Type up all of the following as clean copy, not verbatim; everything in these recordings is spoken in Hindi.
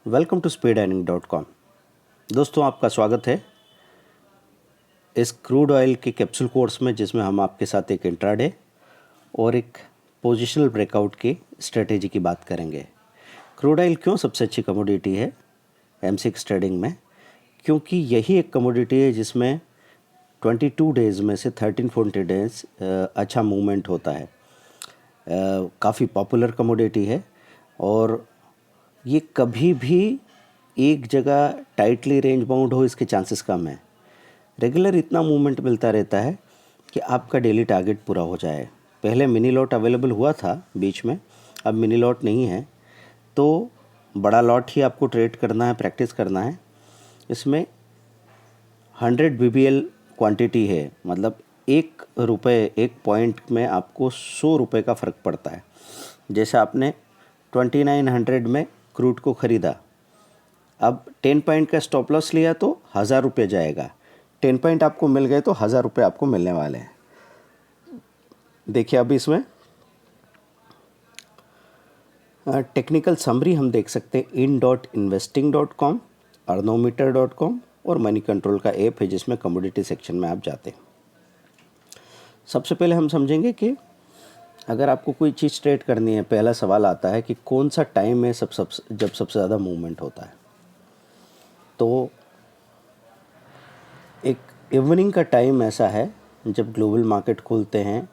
Welcome to speedearning.com। दोस्तों, आपका स्वागत है इस क्रूड ऑयल के कैप्सूल कोर्स में, जिसमें हम आपके साथ एक इंट्राडे और एक पोजिशनल ब्रेकआउट की स्ट्रेटेजी की बात करेंगे। क्रूड ऑयल क्यों सबसे अच्छी कमोडिटी है M6 ट्रेडिंग में? क्योंकि यही एक कमोडिटी है जिसमें 22 डेज़ में से 13-14 डेज़ अच्छा मूवमेंट होता है। काफ़ी पॉपुलर कमोडिटी है और ये कभी भी एक जगह टाइटली रेंज बाउंड हो, इसके चांसेस कम है। रेगुलर इतना मूवमेंट मिलता रहता है कि आपका डेली टारगेट पूरा हो जाए। पहले मिनी लॉट अवेलेबल हुआ था बीच में, अब मिनी लॉट नहीं है, तो बड़ा लॉट ही आपको ट्रेड करना है, प्रैक्टिस करना है। इसमें 100 BBL क्वांटिटी है, मतलब ₹1 एक पॉइंट में आपको ₹100 का फ़र्क पड़ता है। जैसे आपने 2900 में क्रूड को ख़रीदा, अब 10 पॉइंट का स्टॉप लॉस लिया तो ₹1000 जाएगा। 10 पॉइंट आपको मिल गए तो ₹1000 आपको मिलने वाले हैं। देखिए, अब इसमें टेक्निकल समरी हम देख सकते हैं in.investing.com, अर्नोमीटर.com और मनी कंट्रोल का ऐप है, जिसमें कमोडिटी सेक्शन में आप जाते हैं। सबसे पहले हम समझेंगे कि अगर आपको कोई चीज़ ट्रेड करनी है, पहला सवाल आता है कि कौन सा टाइम है जब सबसे ज़्यादा मूवमेंट होता है। तो एक इवनिंग का टाइम ऐसा है जब ग्लोबल मार्केट खुलते हैं,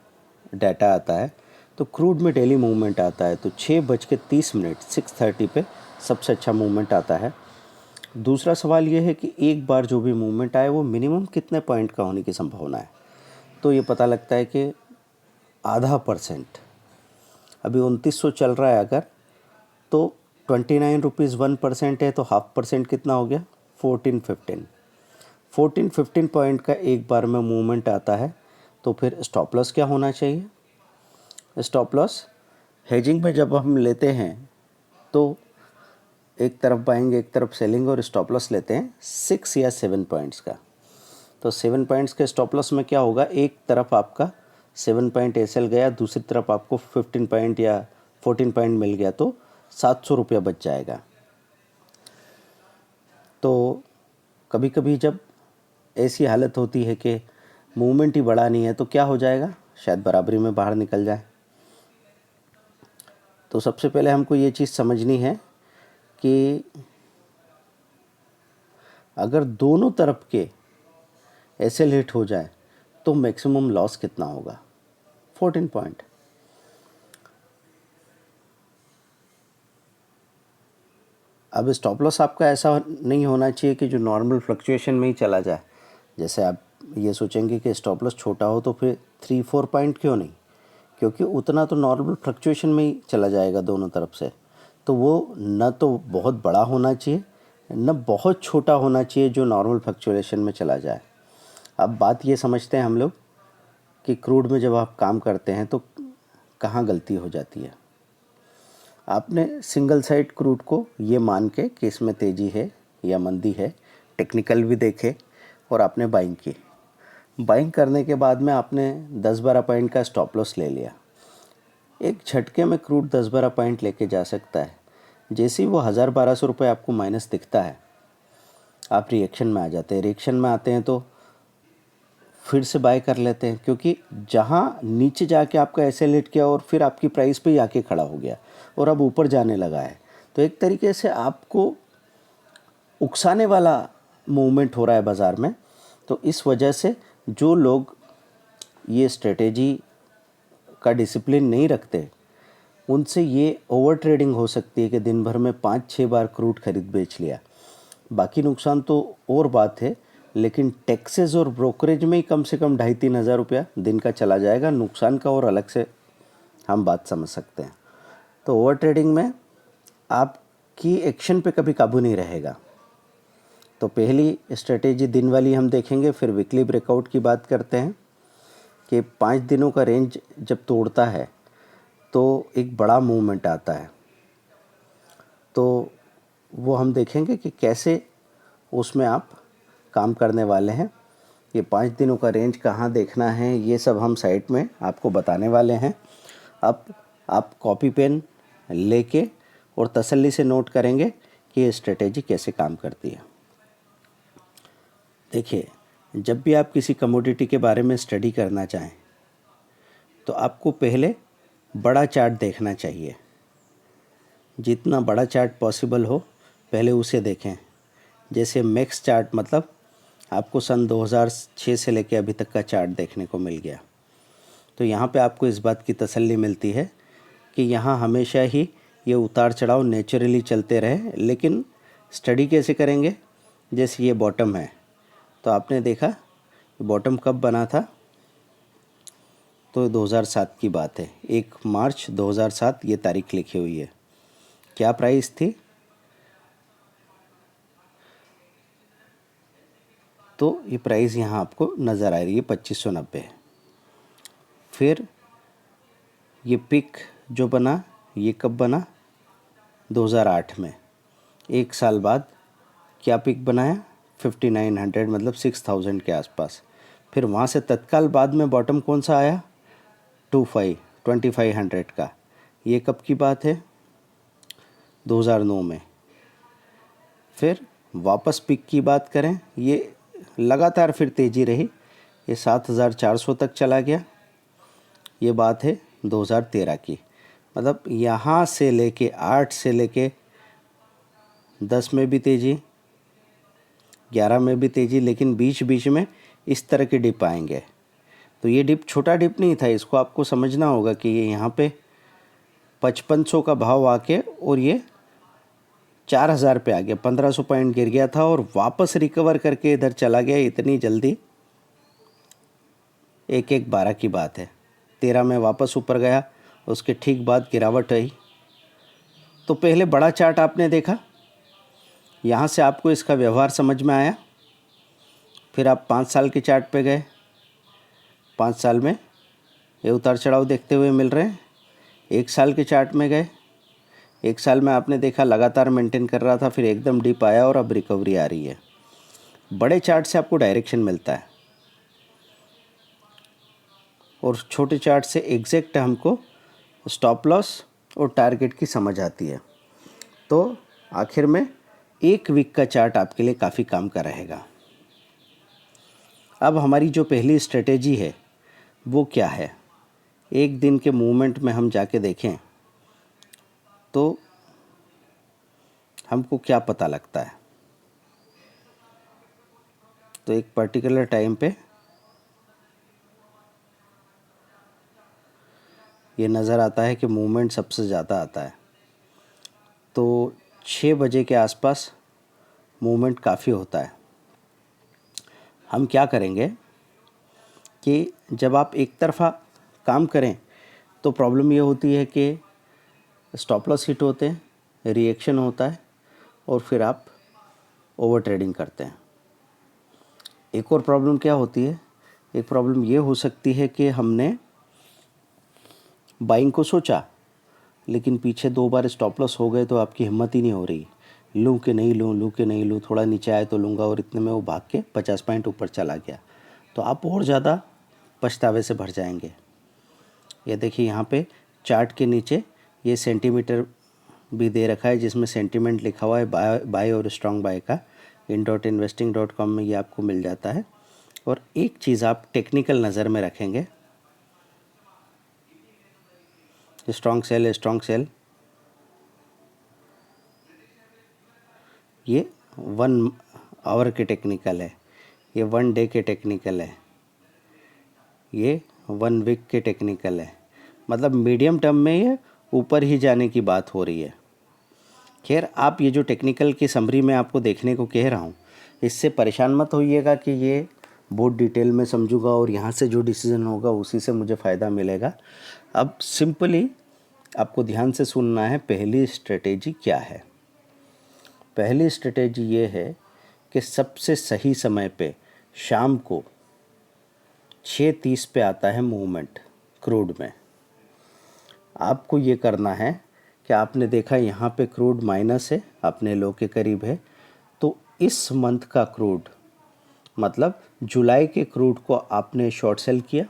डाटा आता है, तो क्रूड में डेली मूवमेंट आता है। तो 6:30 6:30 पे सबसे अच्छा मूवमेंट आता है। दूसरा सवाल ये है कि एक बार जो भी मूवमेंट आए वो मिनिमम कितने पॉइंट का होने की संभावना है। तो ये पता लगता है कि ½ %, अभी 2900 चल रहा है अगर, तो ₹29 1% है, तो ½ % कितना हो गया? 14-15 पॉइंट का एक बार में मूवमेंट आता है। तो फिर स्टॉप लॉस क्या होना चाहिए? स्टॉप लॉस हेजिंग में जब हम लेते हैं तो एक तरफ बाइंग एक तरफ सेलिंग, और स्टॉप लॉस लेते हैं 6 या 7 पॉइंट्स का। तो 7 पॉइंट्स के स्टॉप लॉस में क्या होगा? एक तरफ आपका 7 पॉइंट एसएल गया, दूसरी तरफ आपको 15 पॉइंट या 14 पॉइंट मिल गया, तो ₹700 बच जाएगा। तो कभी कभी जब ऐसी हालत होती है कि मूवमेंट ही बड़ा नहीं है, तो क्या हो जाएगा? शायद बराबरी में बाहर निकल जाए। तो सबसे पहले हमको ये चीज़ समझनी है कि अगर दोनों तरफ के एसएल हिट हो जाए तो मैक्सिमम लॉस कितना होगा? 14 पॉइंट। अब स्टॉप लॉस आपका ऐसा नहीं होना चाहिए कि जो नॉर्मल फ्लक्चुएशन में ही चला जाए। जैसे आप ये सोचेंगे कि स्टॉप लॉस छोटा हो तो फिर 3-4 पॉइंट क्यों नहीं, क्योंकि उतना तो नॉर्मल फ्लक्चुएशन में ही चला जाएगा दोनों तरफ से। तो वो न तो बहुत बड़ा होना चाहिए, न बहुत छोटा होना चाहिए जो नॉर्मल फ्लक्चुएशन में चला जाए। अब बात ये समझते हैं हम लोग कि क्रूड में जब आप काम करते हैं तो कहाँ गलती हो जाती है। आपने सिंगल साइड क्रूड को ये मान के कि इसमें तेज़ी है या मंदी है, टेक्निकल भी देखे और आपने बाइंग की। बाइंग करने के बाद में आपने 10-12 पॉइंट का स्टॉप लॉस ले लिया। एक झटके में क्रूड 10-12 पॉइंट लेके जा सकता है। जैसे ही वो 1000-1200 आपको माइनस दिखता है, आप रिएक्शन में आ जाते हैं। रिएक्शन में आते हैं तो फिर से बाय कर लेते हैं, क्योंकि जहाँ नीचे जाके आपका एसएल हिट किया और फिर आपकी प्राइस पे ही आके खड़ा हो गया और अब ऊपर जाने लगा है, तो एक तरीके से आपको उकसाने वाला मूवमेंट हो रहा है बाज़ार में। तो इस वजह से जो लोग ये स्ट्रेटेजी का डिसिप्लिन नहीं रखते, उनसे ये ओवर ट्रेडिंग हो सकती है कि दिन भर में 5-6 बार क्रूड खरीद बेच लिया। बाकी नुकसान तो और बात है, लेकिन टैक्सेस और ब्रोकरेज में ही कम से कम 2,500-3 हज़ार रुपया दिन का चला जाएगा। नुकसान का और अलग से हम बात समझ सकते हैं। तो ओवर ट्रेडिंग में आपकी एक्शन पे कभी काबू नहीं रहेगा। तो पहली स्ट्रेटेजी दिन वाली हम देखेंगे, फिर वीकली ब्रेकआउट की बात करते हैं कि 5 दिनों का रेंज जब तोड़ता है तो एक बड़ा मूवमेंट आता है। तो वो हम देखेंगे कि कैसे उसमें आप काम करने वाले हैं। ये 5 दिनों का रेंज कहाँ देखना है, ये सब हम साइट में आपको बताने वाले हैं। अब आप कॉपी पेन लेके और तसल्ली से नोट करेंगे कि ये स्ट्रेटेजी कैसे काम करती है। देखिए, जब भी आप किसी कमोडिटी के बारे में स्टडी करना चाहें तो आपको पहले बड़ा चार्ट देखना चाहिए। जितना बड़ा चार्ट पॉसिबल हो पहले उसे देखें। जैसे मैक्स चार्ट, मतलब आपको सन 2006 से लेकर अभी तक का चार्ट देखने को मिल गया, तो यहाँ पे आपको इस बात की तसल्ली मिलती है कि यहाँ हमेशा ही ये उतार चढ़ाव नेचुरली चलते रहे। लेकिन स्टडी कैसे करेंगे? जैसे ये बॉटम है, तो आपने देखा बॉटम कब बना था, तो 2007 की बात है। 1 मार्च 2007 ये तारीख लिखी हुई है। क्या प्राइस थी? तो ये प्राइस यहाँ आपको नज़र आ रही है 2590। फिर ये पिक जो बना, ये कब बना? 2008 में। 1 साल बाद क्या पिक बनाया? 5900, मतलब 6000 के आसपास। फिर वहाँ से तत्काल बाद में बॉटम कौन सा आया? 2500 का। ये कब की बात है? 2009 में। फिर वापस पिक की बात करें, ये लगातार फिर तेज़ी रही, ये 7400 तक चला गया। ये बात है 2013 की। मतलब यहाँ से लेके 8 से लेके 10 में भी तेज़ी, 11 में भी तेज़ी, लेकिन बीच बीच में इस तरह के डिप आएंगे। तो ये डिप छोटा डिप नहीं था, इसको आपको समझना होगा कि ये यहाँ पे 5500 का भाव आके और ये 4000 पे आ गया, 1500 पॉइंट गिर गया था और वापस रिकवर करके इधर चला गया इतनी जल्दी। 11/12 की बात है। 13 में वापस ऊपर गया, उसके ठीक बाद गिरावट आई। तो पहले बड़ा चार्ट आपने देखा, यहाँ से आपको इसका व्यवहार समझ में आया। फिर आप 5 साल के चार्ट पे गए, 5 साल में ये उतार चढ़ाव देखते हुए मिल रहे हैं। 1 साल के चार्ट में गए, 1 साल में आपने देखा लगातार मेंटेन कर रहा था, फिर एकदम डिप आया और अब रिकवरी आ रही है। बड़े चार्ट से आपको डायरेक्शन मिलता है और छोटे चार्ट से एग्जैक्ट हमको स्टॉप लॉस और टारगेट की समझ आती है। तो आखिर में 1 वीक का चार्ट आपके लिए काफ़ी काम का रहेगा। अब हमारी जो पहली स्ट्रेटेजी है वो क्या है? एक दिन के मूवमेंट में हम जाके देखें तो हमको क्या पता लगता है। तो एक पर्टिकुलर टाइम पे ये नज़र आता है कि मूवमेंट सबसे ज़्यादा आता है। तो 6 बजे के आसपास मूवमेंट काफ़ी होता है। हम क्या करेंगे कि जब आप एक तरफ़ा काम करें तो प्रॉब्लम ये होती है कि स्टॉप लॉस हिट होते हैं, रिएक्शन होता है और फिर आप ओवर ट्रेडिंग करते हैं। एक और प्रॉब्लम क्या होती है? एक प्रॉब्लम ये हो सकती है कि हमने बाइंग को सोचा लेकिन पीछे 2 बार स्टॉप लॉस हो गए तो आपकी हिम्मत ही नहीं हो रही, लूँ कि नहीं लूँ, लूँ कि नहीं लूँ, थोड़ा नीचे आए तो लूँगा, और इतने में वो भाग के 50 पॉइंट ऊपर चला गया, तो आप और ज़्यादा पछतावे से भर जाएंगे। ये देखिए यहाँ पे चार्ट के नीचे ये सेंटीमीटर भी दे रखा है जिसमें सेंटीमेंट लिखा हुआ है बाय और स्ट्रॉन्ग बाय का। in.investing.com में ये आपको मिल जाता है। और एक चीज़ आप टेक्निकल नज़र में रखेंगे, स्ट्रॉन्ग सेल, ये 1 आवर के टेक्निकल है, ये 1 डे के टेक्निकल है, ये 1 वीक के टेक्निकल है। मतलब मीडियम टर्म में ये ऊपर ही जाने की बात हो रही है। खैर, आप ये जो टेक्निकल की समरी मैं आपको देखने को कह रहा हूँ, इससे परेशान मत होइएगा कि ये बहुत डिटेल में समझूंगा और यहाँ से जो डिसीज़न होगा उसी से मुझे फ़ायदा मिलेगा। अब सिंपली आपको ध्यान से सुनना है। पहली स्ट्रेटेजी क्या है? पहली स्ट्रेटेजी ये है कि सबसे सही समय पे शाम को 6:30 पे आता है मूवमेंट क्रूड में। आपको ये करना है कि आपने देखा यहाँ पे क्रूड माइनस है, अपने लो के करीब है, तो इस मंथ का क्रूड, मतलब जुलाई के क्रूड को आपने शॉर्ट सेल किया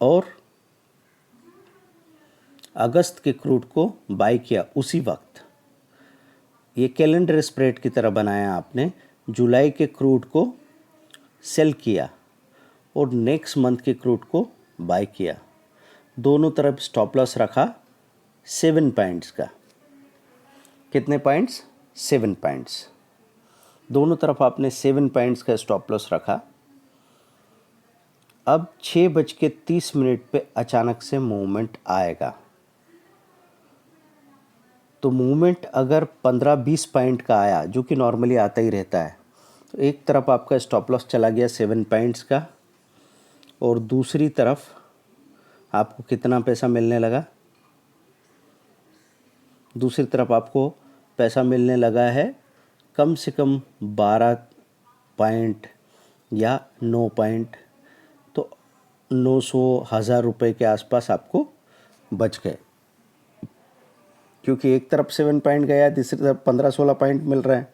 और अगस्त के क्रूड को बाय किया उसी वक्त। ये कैलेंडर स्प्रेड की तरह बनाया आपने, जुलाई के क्रूड को सेल किया और नेक्स्ट मंथ के क्रूड को बाय किया, दोनों तरफ स्टॉप लॉस रखा 7 पॉइंट्स का। कितने पॉइंट्स? 7 पॉइंट्स। दोनों तरफ आपने 7 पॉइंट्स का स्टॉप लॉस रखा। अब 6:30 पे अचानक से मूवमेंट आएगा, तो मूवमेंट अगर 15-20 पॉइंट का आया, जो कि नॉर्मली आता ही रहता है, तो एक तरफ आपका स्टॉप लॉस चला गया 7 पॉइंट्स का, और दूसरी तरफ आपको कितना पैसा मिलने लगा? दूसरी तरफ आपको पैसा मिलने लगा है कम से कम 12 पॉइंट या 9 पॉइंट, तो 900-1000 रुपये के आसपास आपको बच गए, क्योंकि एक तरफ 7 पॉइंट गया, दूसरी तरफ 15-16 पॉइंट मिल रहा है।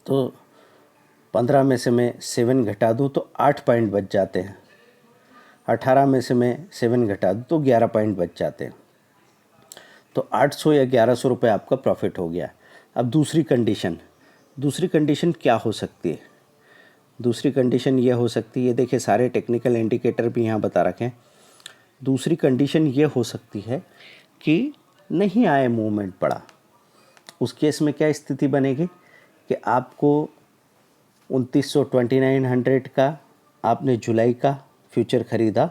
तो 15 में से मैं 7 घटा दूँ तो 8 पॉइंट बच जाते हैं, 18 में से मैं 7 घटा दूँ तो 11 पॉइंट बच जाते हैं, तो 800 या 1100 रुपये आपका प्रॉफिट हो गया। अब दूसरी कंडीशन क्या हो सकती है? दूसरी कंडीशन ये हो सकती है, देखिए सारे टेक्निकल इंडिकेटर भी यहाँ बता रखे हैं। दूसरी कंडीशन ये हो सकती है कि नहीं आए मूवमेंट पड़ा, उस केस में क्या स्थिति बनेगी कि आपको 2900 का आपने जुलाई का फ्यूचर ख़रीदा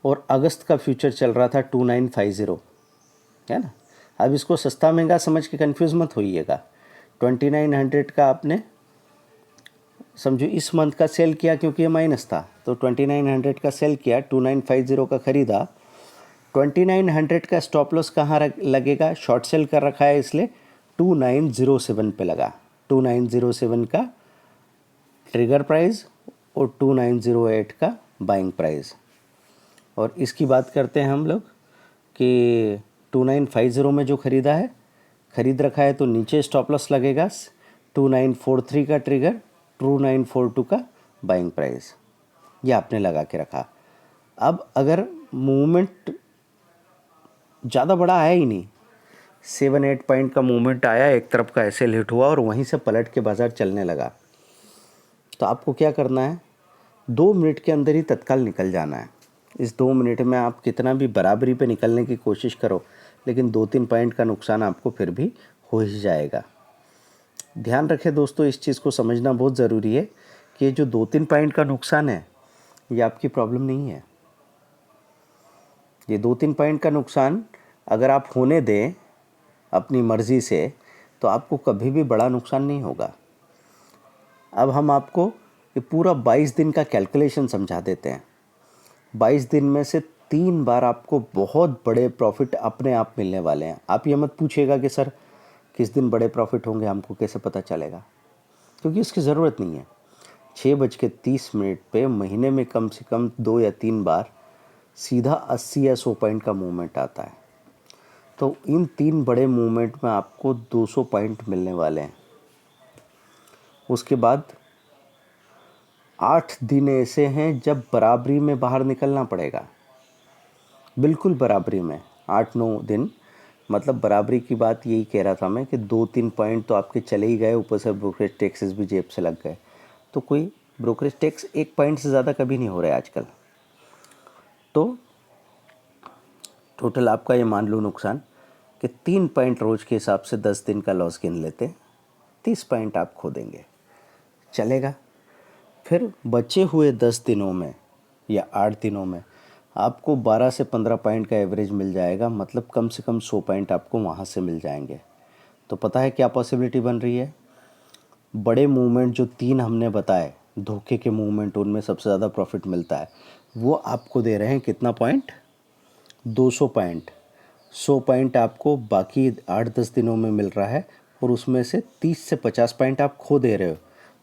और अगस्त का फ्यूचर चल रहा था 2950, है ना। अब इसको सस्ता महंगा समझ के कंफ्यूज मत होइएगा। 2900 का आपने समझो इस मंथ का सेल किया, क्योंकि ये माइनस था, तो 2900 का सेल किया, 2950 का ख़रीदा। 2900 का स्टॉप लॉस कहाँ लगेगा? शॉर्ट सेल कर रखा है इसलिए 2907 पे लगा। 2907 का ट्रिगर प्राइस और 2908 का बाइंग प्राइस। और इसकी बात करते हैं हम लोग कि 2950 में जो ख़रीद रखा है, तो नीचे स्टॉप लॉस लगेगा 2943 का ट्रिगर, 2942 का बाइंग प्राइस, ये आपने लगा के रखा। अब अगर मूवमेंट ज़्यादा बड़ा आया ही नहीं, 7-8 पॉइंट का मूवमेंट आया, एक तरफ का ऐसे हिट हुआ और वहीं से पलट के बाज़ार चलने लगा, तो आपको क्या करना है? 2 मिनट के अंदर ही तत्काल निकल जाना है। इस 2 मिनट में आप कितना भी बराबरी पे निकलने की कोशिश करो, लेकिन 2-3 पॉइंट का नुकसान आपको फिर भी हो ही जाएगा। ध्यान रखें दोस्तों, इस चीज़ को समझना बहुत ज़रूरी है कि जो 2-3 पॉइंट का नुकसान है, ये आपकी प्रॉब्लम नहीं है। ये 2-3 पॉइंट का नुकसान अगर आप होने दें अपनी मर्ज़ी से, तो आपको कभी भी बड़ा नुकसान नहीं होगा। अब हम आपको ये पूरा 22 दिन का कैलकुलेशन समझा देते हैं। 22 दिन में से 3 बार आपको बहुत बड़े प्रॉफिट अपने आप मिलने वाले हैं। आप ये मत पूछिएगा कि सर किस दिन बड़े प्रॉफिट होंगे, हमको कैसे पता चलेगा, क्योंकि इसकी ज़रूरत नहीं है। 6:30 पे महीने में कम से कम 2 या 3 बार सीधा 80 या 100 पॉइंट का मूवमेंट आता है, तो इन 3 बड़े मूवमेंट में आपको 200 पॉइंट मिलने वाले हैं। उसके बाद 8 दिन ऐसे हैं जब बराबरी में बाहर निकलना पड़ेगा, बिल्कुल बराबरी में। 8-9 दिन मतलब बराबरी की बात यही कह रहा था मैं कि 2-3 पॉइंट तो आपके चले ही गए, ऊपर से ब्रोकरेज टैक्सेस भी जेब से लग गए, तो कोई ब्रोकरेज टैक्स 1 पॉइंट से ज़्यादा कभी नहीं हो रहा है आजकल। तो टोटल आपका ये मान लो नुकसान कि 3 पॉइंट रोज़ के हिसाब से 10 दिन का लॉस गिन लेते, 30 पॉइंट आप खो देंगे, चलेगा। फिर बचे हुए 10 दिनों में या 8 दिनों में आपको 12 से 15 पॉइंट का एवरेज मिल जाएगा, मतलब कम से कम 100 पॉइंट आपको वहाँ से मिल जाएंगे। तो पता है क्या पॉसिबिलिटी बन रही है? बड़े मूवमेंट जो 3 हमने बताए धोखे के मूवमेंट, उनमें सबसे ज़्यादा प्रॉफिट मिलता है, वो आपको दे रहे हैं कितना पॉइंट? 200 पॉइंट। 100 पॉइंट आपको बाकी 8-10 दिनों में मिल रहा है, और उसमें से 30 से 50 पॉइंट आप खो दे रहे हो,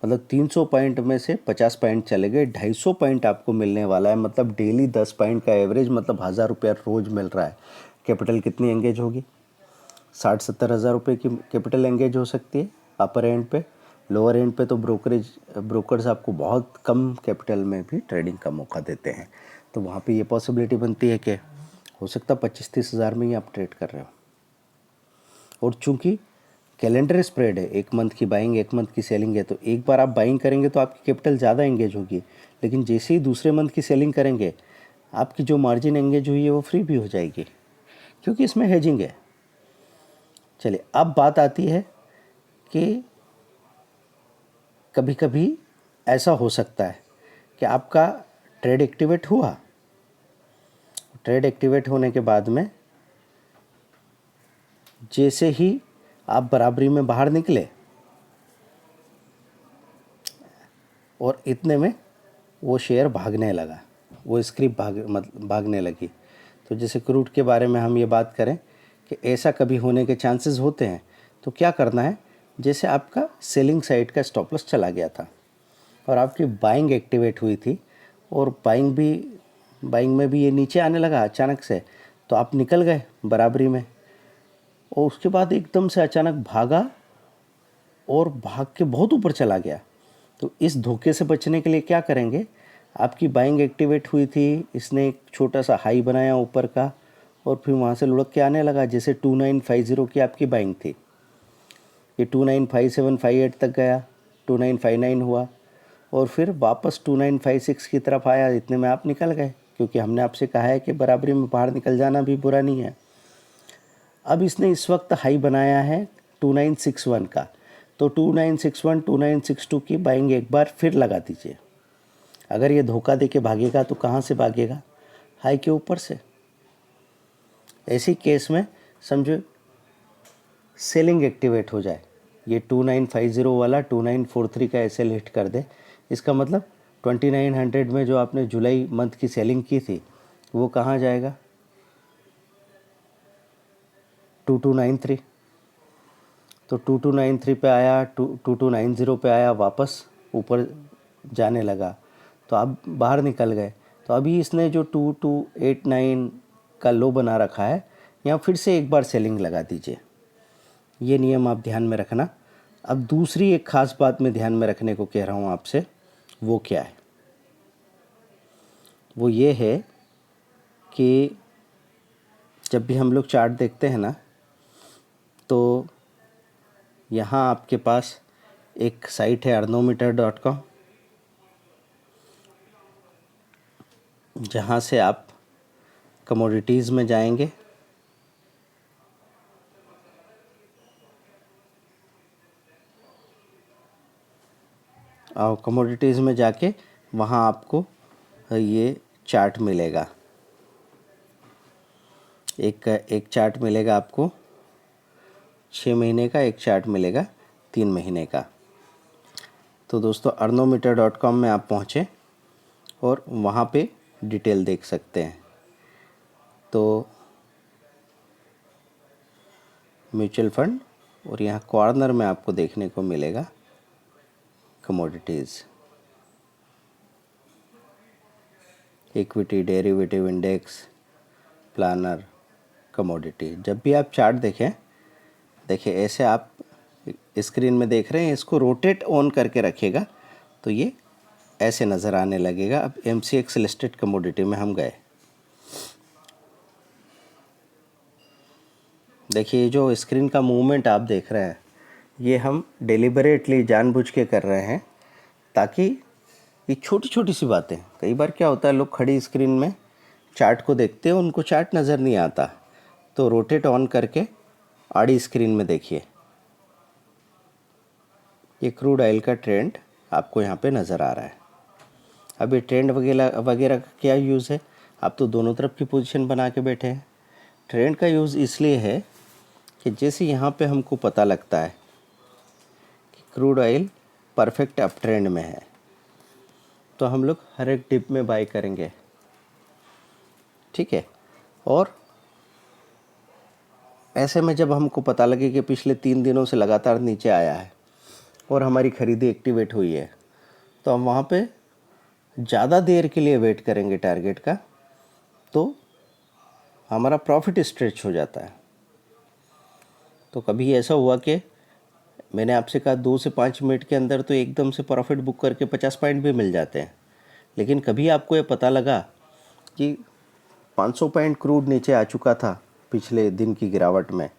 मतलब 300 पॉइंट में से 50 पॉइंट चले गए, 250 पॉइंट आपको मिलने वाला है, मतलब डेली 10 पॉइंट का एवरेज, मतलब 1000 रुपया रोज़ मिल रहा है। कैपिटल कितनी एंगेज होगी? 60-70 हज़ार रुपये की कैपिटल एंगेज हो सकती है अपर एंड पे। लोअर एंड पे तो ब्रोकर्स आपको बहुत कम कैपिटल में भी ट्रेडिंग का मौका देते हैं, तो वहाँ पे ये पॉसिबिलिटी बनती है कि हो सकता है 25-30 हज़ार में ही आप ट्रेड कर रहे हो। और चूँकि कैलेंडर स्प्रेड है, 1 मंथ की बाइंग 1 मंथ की सेलिंग है, तो एक बार आप बाइंग करेंगे तो आपकी कैपिटल ज़्यादा एंगेज होगी, लेकिन जैसे ही दूसरे मंथ की सेलिंग करेंगे आपकी जो मार्जिन एंगेज हुई है वो फ्री भी हो जाएगी, क्योंकि इसमें हेजिंग है। चलिए, अब बात आती है कि कभी कभी ऐसा हो सकता है कि आपका ट्रेड एक्टिवेट हुआ, ट्रेड एक्टिवेट होने के बाद में जैसे ही आप बराबरी में बाहर निकले और इतने में वो शेयर भागने लगा, वो स्क्रिप्ट भागने लगी। तो जैसे क्रूड के बारे में हम ये बात करें कि ऐसा कभी होने के चांसेस होते हैं, तो क्या करना है, जैसे आपका सेलिंग साइड का स्टॉप लॉस चला गया था और आपकी बाइंग एक्टिवेट हुई थी और बाइंग में भी ये नीचे आने लगा अचानक से, तो आप निकल गए बराबरी में और उसके बाद एकदम से अचानक भागा और भाग के बहुत ऊपर चला गया। तो इस धोखे से बचने के लिए क्या करेंगे, आपकी बाइंग एक्टिवेट हुई थी, इसने एक छोटा सा हाई बनाया ऊपर का और फिर वहाँ से लुढ़क के आने लगा। जैसे 2950 की आपकी बाइंग थी, ये 295758 तक गया, 2959 हुआ और फिर वापस 2956 की तरफ आया, इतने में आप निकल गए, क्योंकि हमने आपसे कहा है कि बराबरी में बाहर निकल जाना भी बुरा नहीं है। अब इसने इस वक्त हाई बनाया है 2961 का, तो 2961 2962 की बाइंग एक बार फिर लगा दीजिए। अगर ये धोखा दे के भागेगा तो कहाँ से भागेगा, हाई के ऊपर से। ऐसी केस में समझो सेलिंग एक्टिवेट हो जाए, ये 2950 वाला 2943 का एसएल हिट कर दे, इसका मतलब 2900 में जो आपने जुलाई मंथ की सेलिंग की थी वो कहाँ जाएगा, 2293। तो 2293 पे आया, 2290 पे आया, वापस ऊपर जाने लगा, तो आप बाहर निकल गए। तो अभी इसने जो 2289 का लो बना रखा है, यहाँ फिर से एक बार सेलिंग लगा दीजिए। ये नियम आप ध्यान में रखना। अब दूसरी एक ख़ास बात मैं ध्यान में रखने को कह रहा हूँ आपसे, वो क्या है, वो ये है कि जब भी हम लोग चार्ट देखते हैं ना, तो यहाँ आपके पास एक साइट है arnometer.com, जहाँ से आप कमोडिटीज़ में जाएंगे और कमोडिटीज़ में जाके वहाँ आपको ये चार्ट मिलेगा, एक चार्ट मिलेगा आपको 6 महीने का, एक चार्ट मिलेगा 3 महीने का। तो दोस्तों arnometer.com में आप पहुँचें और वहाँ पे डिटेल देख सकते हैं। तो म्यूचुअल फंड और यहाँ कॉर्नर में आपको देखने को मिलेगा commodities, equity, derivative, index, planner, commodity. जब भी आप चार्ट देखें, देखिए ऐसे आप स्क्रीन में देख रहे हैं, इसको रोटेट ऑन करके रखिएगा तो ये ऐसे नज़र आने लगेगा। अब MCX लिस्टेड कमोडिटी में हम गए, देखिए जो स्क्रीन का मूवमेंट आप देख रहे हैं, ये हम डेलिबरेटली जानबूझ के कर रहे हैं, ताकि ये छोटी छोटी सी बातें, कई बार क्या होता है लोग खड़ी स्क्रीन में चार्ट को देखते हैं, उनको चार्ट नज़र नहीं आता, तो रोटेट ऑन करके आड़ी स्क्रीन में देखिए, ये क्रूड ऑयल का ट्रेंड आपको यहाँ पे नज़र आ रहा है। अब ये ट्रेंड वगैरह का क्या यूज़ है, आप तो दोनों तरफ की पोजीशन बना के बैठे हैं। ट्रेंड का यूज़ इसलिए है कि जैसे यहाँ पे हमको पता लगता है कि crude oil perfect up trend में है, तो हम लोग हर एक डिप में बाय करेंगे, ठीक है। और ऐसे में जब हमको पता लगे कि पिछले 3 दिनों से लगातार नीचे आया है और हमारी ख़रीदी एक्टिवेट हुई है, तो हम वहाँ पे ज़्यादा देर के लिए वेट करेंगे टारगेट का, तो हमारा प्रॉफिट स्ट्रेच हो जाता है। तो कभी ऐसा हुआ कि मैंने आपसे कहा 2 से 5 मिनट के अंदर तो एकदम से प्रॉफिट बुक करके 50 पॉइंट भी मिल जाते हैं, लेकिन कभी आपको ये पता लगा कि 500 पॉइंट क्रूड नीचे आ चुका था पिछले दिन की गिरावट में,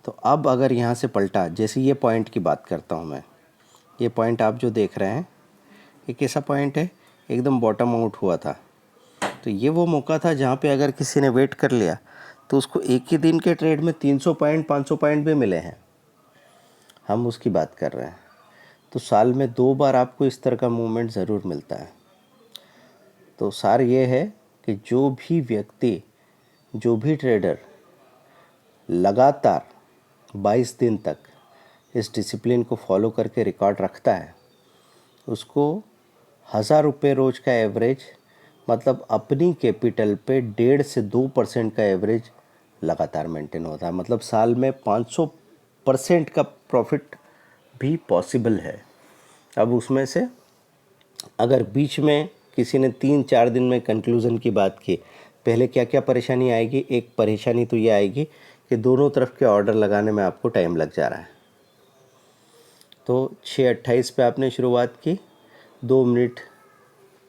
तो अब अगर यहाँ से पलटा, जैसे ये पॉइंट की बात करता हूँ मैं, ये पॉइंट आप जो देख रहे हैं ये कैसा पॉइंट है, एकदम बॉटम आउट हुआ था। तो ये वो मौका था जहाँ पे अगर किसी ने वेट कर लिया तो उसको एक ही दिन के ट्रेड में 300 पॉइंट 500 पॉइंट भी मिले हैं, हम उसकी बात कर रहे हैं। तो साल में 2 बार आपको इस तरह का मूवमेंट ज़रूर मिलता है। तो सार ये है कि जो भी व्यक्ति, जो भी ट्रेडर लगातार 22 दिन तक इस डिसिप्लिन को फॉलो करके रिकॉर्ड रखता है, उसको 1000 रुपये रोज़ का एवरेज, मतलब अपनी कैपिटल पे 1.5 से 2% का एवरेज लगातार मेंटेन होता है। मतलब साल में 500% का प्रॉफिट भी पॉसिबल है। अब उसमें से अगर बीच में किसी ने 3-4 दिन में कंक्लूज़न की बात की, पहले क्या क्या परेशानी आएगी? एक परेशानी तो ये आएगी कि दोनों तरफ के ऑर्डर लगाने में आपको टाइम लग जा रहा है। तो 6:28 पे आपने शुरुआत की, 2 मिनट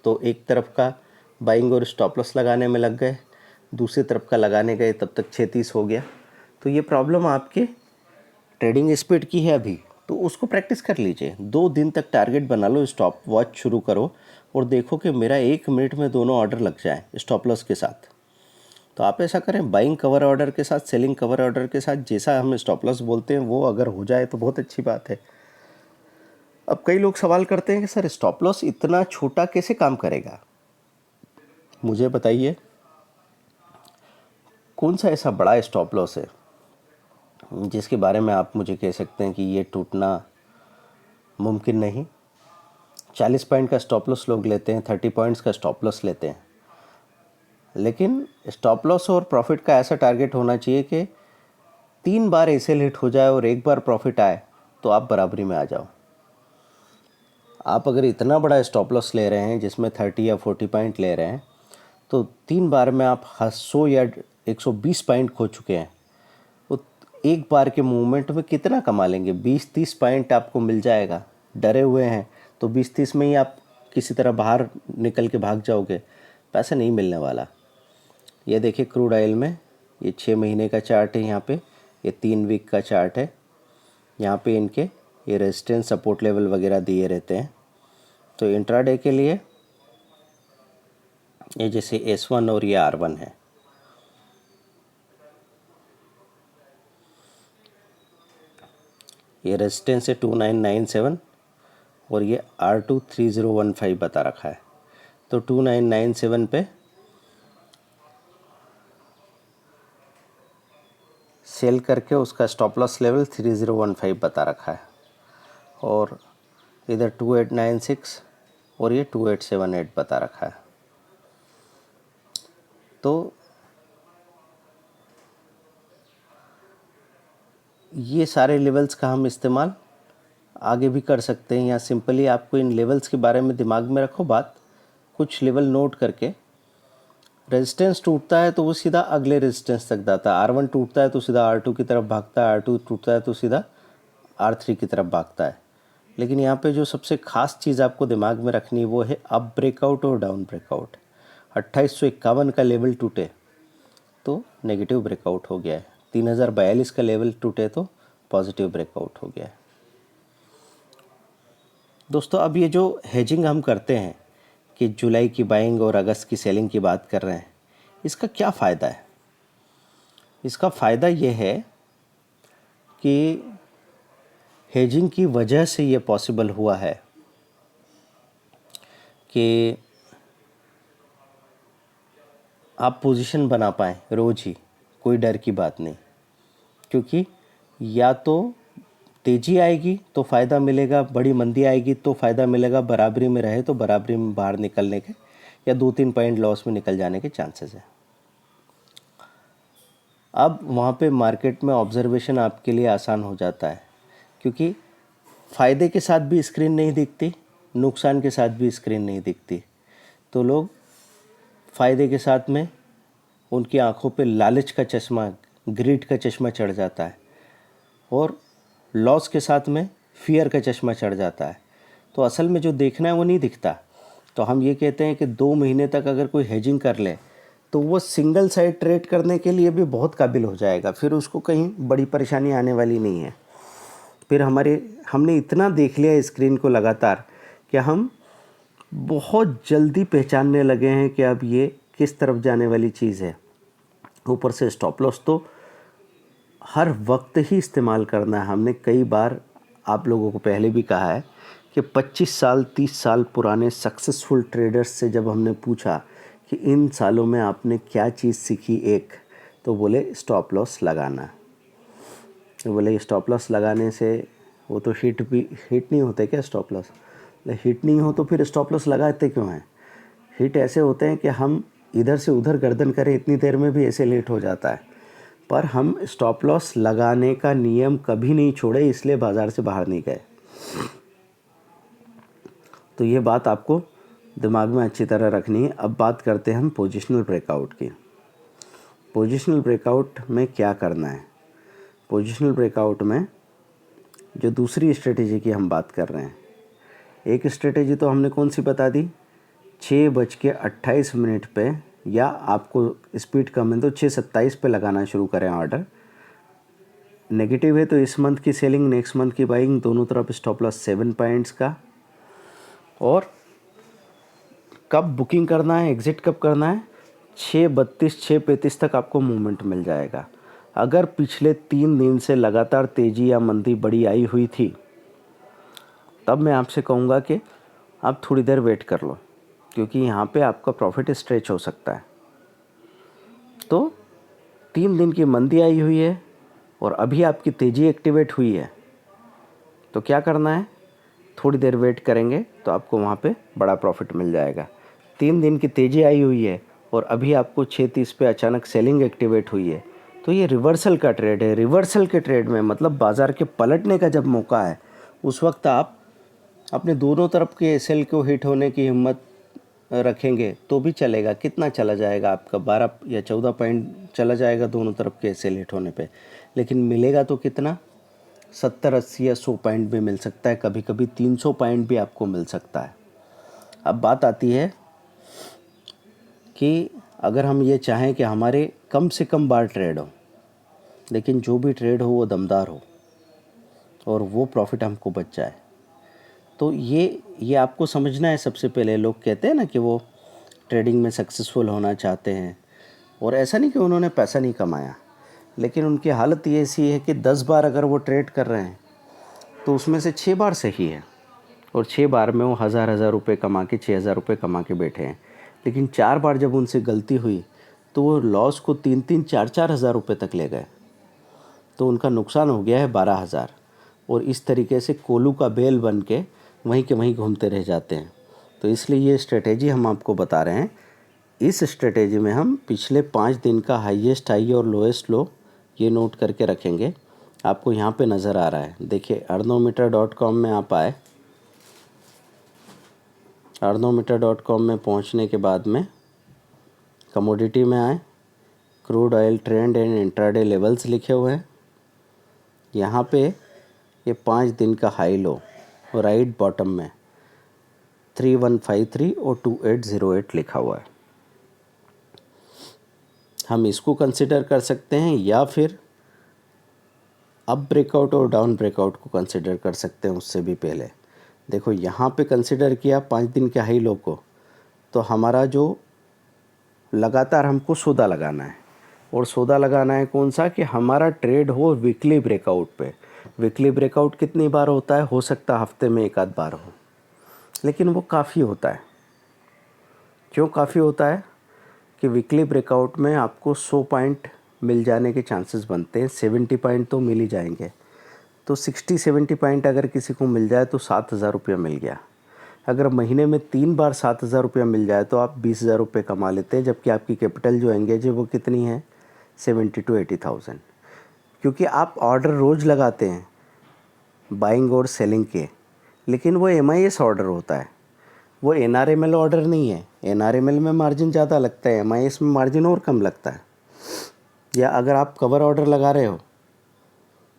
तो एक तरफ का बाइंग और स्टॉप लॉस लगाने में लग गए, दूसरी तरफ का लगाने गए तब तक 6:30 हो गया। तो ये प्रॉब्लम आपके ट्रेडिंग स्पीड की है अभी, तो उसको प्रैक्टिस कर लीजिए। 2 दिन तक टारगेट बना लो, स्टॉप वॉच शुरू करो और देखो कि मेरा 1 मिनट में दोनों ऑर्डर लग जाए स्टॉप लॉस के साथ। तो आप ऐसा करें, बाइंग कवर ऑर्डर के साथ, सेलिंग कवर ऑर्डर के साथ, जैसा हम स्टॉप लॉस बोलते हैं वो अगर हो जाए तो बहुत अच्छी बात है। अब कई लोग सवाल करते हैं कि सर स्टॉप लॉस इतना छोटा कैसे काम करेगा? मुझे बताइए कौन सा ऐसा बड़ा स्टॉप लॉस है जिसके बारे में आप मुझे कह सकते हैं कि ये टूटना मुमकिन नहीं? 40 पॉइंट का स्टॉप लॉस लोग लेते हैं, 30 पॉइंट्स का स्टॉप लॉस लेते हैं, लेकिन स्टॉप लॉस और प्रॉफिट का ऐसा टारगेट होना चाहिए कि 3 बार एसेल हिट हो जाए और 1 बार प्रॉफिट आए तो आप बराबरी में आ जाओ। आप अगर इतना बड़ा स्टॉप लॉस ले रहे हैं जिसमें 30 या 40 पॉइंट ले रहे हैं, तो 3 बार में आप 100 या 120 पॉइंट खो चुके हैं। वो एक बार के मूवमेंट में कितना कमा लेंगे? 20-30 पॉइंट आपको मिल जाएगा। डरे हुए हैं तो 20-30 में ही आप किसी तरह बाहर निकल के भाग जाओगे, पैसा नहीं मिलने वाला। ये देखिए क्रूड ऑयल में, ये 6 महीने का चार्ट है, यहाँ पे ये 3 वीक का चार्ट है। यहाँ पे इनके ये रेजिस्टेंस सपोर्ट लेवल वगैरह दिए रहते हैं। तो इंट्राडे के लिए ये जैसे S1 और ये R1 है, ये रेजिस्टेंस है 2997 और ये R2 3015 बता रखा है। तो 2997 पे सेल करके उसका स्टॉप लॉस लेवल 3015 बता रखा है, और इधर 2896 और ये 2878 बता रखा है। तो ये सारे लेवल्स का हम इस्तेमाल आगे भी कर सकते हैं, या सिंपली आपको इन लेवल्स के बारे में दिमाग में रखो बात, कुछ लेवल नोट करके। रेजिस्टेंस टूटता है तो वो सीधा अगले रेजिस्टेंस तक जाता है। R1 टूटता है तो सीधा R2 की तरफ भागता है, R2 टूटता है तो सीधा R3 की तरफ भागता है। लेकिन यहाँ पे जो सबसे ख़ास चीज़ आपको दिमाग में रखनी है वो है अप ब्रेकआउट और डाउन ब्रेकआउट। 2851 का लेवल टूटे तो नेगेटिव ब्रेकआउट हो गया है, 3042 का लेवल टूटे तो पॉजिटिव ब्रेकआउट हो गया है। दोस्तों अब ये जो हेजिंग हम करते हैं कि जुलाई की बाइंग और अगस्त की सेलिंग की बात कर रहे हैं, इसका क्या फ़ायदा है? इसका फ़ायदा ये है कि हेजिंग की वजह से ये पॉसिबल हुआ है कि आप पोजीशन बना पाएँ रोज़ ही, कोई डर की बात नहीं। क्योंकि या तो तेज़ी आएगी तो फ़ायदा मिलेगा, बड़ी मंदी आएगी तो फ़ायदा मिलेगा, बराबरी में रहे तो बराबरी में बाहर निकलने के या 2-3 पॉइंट लॉस में निकल जाने के चांसेस हैं। अब वहाँ पे मार्केट में ऑब्जर्वेशन आपके लिए आसान हो जाता है, क्योंकि फ़ायदे के साथ भी स्क्रीन नहीं दिखती, नुकसान के साथ भी स्क्रीन नहीं दिखती। तो लोग फ़ायदे के साथ में उनकी आंखों पे लालच का चश्मा, ग्रीड का चश्मा चढ़ जाता है, और लॉस के साथ में फियर का चश्मा चढ़ जाता है। तो असल में जो देखना है वो नहीं दिखता। तो हम ये कहते हैं कि 2 महीने तक अगर कोई हेजिंग कर ले तो वो सिंगल साइड ट्रेड करने के लिए भी बहुत काबिल हो जाएगा, फिर उसको कहीं बड़ी परेशानी आने वाली नहीं है। फिर हमने इतना देख लिया स्क्रीन को लगातार कि हम बहुत जल्दी पहचानने लगे हैं कि अब ये किस तरफ जाने वाली चीज़ है। ऊपर से स्टॉप लॉस तो हर वक्त ही इस्तेमाल करना है। हमने कई बार आप लोगों को पहले भी कहा है कि 25 साल 30 साल पुराने सक्सेसफुल ट्रेडर्स से जब हमने पूछा कि इन सालों में आपने क्या चीज़ सीखी, एक तो बोले स्टॉप लॉस लगाना। तो बोले स्टॉप लॉस लगाने से वो तो हिट नहीं होते क्या स्टॉप लॉस? हिट नहीं हो तो फिर स्टॉप लॉस लगाते क्यों हैं? हिट ऐसे होते हैं कि हम इधर से उधर गर्दन करें इतनी देर में भी ऐसे लेट हो जाता है, पर हम स्टॉप लॉस लगाने का नियम कभी नहीं छोड़े, इसलिए बाज़ार से बाहर नहीं गए। तो ये बात आपको दिमाग में अच्छी तरह रखनी है। अब बात करते हैं हम पोजिशनल ब्रेकआउट की। पोजिशनल ब्रेकआउट में क्या करना है? पोजिशनल ब्रेकआउट में जो दूसरी स्ट्रेटेजी की हम बात कर रहे हैं, एक स्ट्रेटेजी तो हमने कौन सी बता दी, 6:28 पे, या आपको स्पीड कम है तो 6:27 पे लगाना शुरू करें ऑर्डर। नेगेटिव है तो इस मंथ की सेलिंग, नेक्स्ट मंथ की बाइंग, दोनों तरफ स्टॉप लॉस 7 पॉइंट्स का। और कब बुकिंग करना है, एग्ज़िट कब करना है, 6:32 6:35 तक आपको मूवमेंट मिल जाएगा। अगर पिछले 3 दिन से लगातार तेज़ी या मंदी बड़ी आई हुई थी, तब मैं आपसे कहूँगा कि आप थोड़ी देर वेट कर लो, क्योंकि यहाँ पे आपका प्रॉफिट स्ट्रेच हो सकता है। तो 3 दिन की मंदी आई हुई है और अभी आपकी तेज़ी एक्टिवेट हुई है, तो क्या करना है, थोड़ी देर वेट करेंगे तो आपको वहाँ पे बड़ा प्रॉफिट मिल जाएगा। 3 दिन की तेज़ी आई हुई है और अभी आपको 6:30 पे अचानक सेलिंग एक्टिवेट हुई है, तो ये रिवर्सल का ट्रेड है। रिवर्सल के ट्रेड में मतलब बाज़ार के पलटने का जब मौका है, उस वक्त आप अपने दोनों तरफ के एसएल को हिट होने की हिम्मत रखेंगे तो भी चलेगा। कितना चला जाएगा आपका, 12 या 14 पॉइंट चला जाएगा दोनों तरफ के एसएल हिट होने पे, लेकिन मिलेगा तो कितना, 70 80 या 100 पॉइंट भी मिल सकता है, कभी कभी 300 पॉइंट भी आपको मिल सकता है। अब बात आती है कि अगर हम ये चाहें कि हमारे कम से कम बार ट्रेड हो, लेकिन जो भी ट्रेड हो वो दमदार हो और वो प्रॉफिट हमको बच जाए, तो ये आपको समझना है। सबसे पहले लोग कहते हैं ना कि वो ट्रेडिंग में सक्सेसफुल होना चाहते हैं, और ऐसा नहीं कि उन्होंने पैसा नहीं कमाया, लेकिन उनकी हालत ये ऐसी है कि 10 बार अगर वो ट्रेड कर रहे हैं तो उसमें से 6 बार सही है, और 6 बार में वो हज़ार रुपये कमा के 6,000 रुपये कमा के बैठे हैं। लेकिन 4 बार जब उनसे गलती हुई तो वो लॉस को 3-3 4-4 हज़ार रुपये तक ले गए, तो उनका नुकसान हो गया है 12,000। और इस तरीके से कोलू का बेल बन के वहीं के वहीं घूमते रह जाते हैं। तो इसलिए ये स्ट्रेटेजी हम आपको बता रहे हैं। इस स्ट्रेटेजी में हम पिछले 5 दिन का हाईएस्ट हाई और लोएस्ट लो ये नोट करके रखेंगे। आपको यहाँ पे नज़र आ रहा है, देखिए अर्नोमीटर.com में आप आए। अर्नोमीटर.com में पहुँचने के बाद में कमोडिटी में आए, crude oil trend and intraday levels लिखे हुए हैं। यहाँ पे ये 5 दिन का हाई लो राइट बॉटम में 3153 और 2808 लिखा हुआ है। हम इसको कंसिडर कर सकते हैं, या फिर अप ब्रेकआउट और डाउन ब्रेकआउट को कंसिडर कर सकते हैं। उससे भी पहले देखो यहाँ पे कंसिडर किया 5 दिन के हाई लो को, तो हमारा जो लगातार हमको सौदा लगाना है, और सौदा लगाना है कौन सा, कि हमारा ट्रेड हो वीकली ब्रेकआउट पे। वीकली ब्रेकआउट कितनी बार होता है, हो सकता है हफ्ते में 1 आध बार हो, लेकिन वो काफ़ी होता है। क्यों काफ़ी होता है कि वीकली ब्रेकआउट में आपको 100 पॉइंट मिल जाने के चांसेस बनते हैं। 70 पॉइंट तो मिल ही जाएंगे, तो 60-70 पॉइंट अगर किसी को मिल जाए तो 7,000 रुपया मिल गया। अगर महीने में 3 बार 7,000 रुपया मिल जाए तो आप 20,000 रुपये कमा लेते हैं, जबकि आपकी कैपिटल जो एंगेज है वो कितनी है, 70 to 80,000। क्योंकि आप ऑर्डर रोज़ लगाते हैं बाइंग और सेलिंग के, लेकिन वो MIS ऑर्डर होता है, वो NRML ऑर्डर नहीं है। NRML में मार्जिन ज़्यादा लगता है, MIS में मार्जिन और कम लगता है। या अगर आप कवर ऑर्डर लगा रहे हो,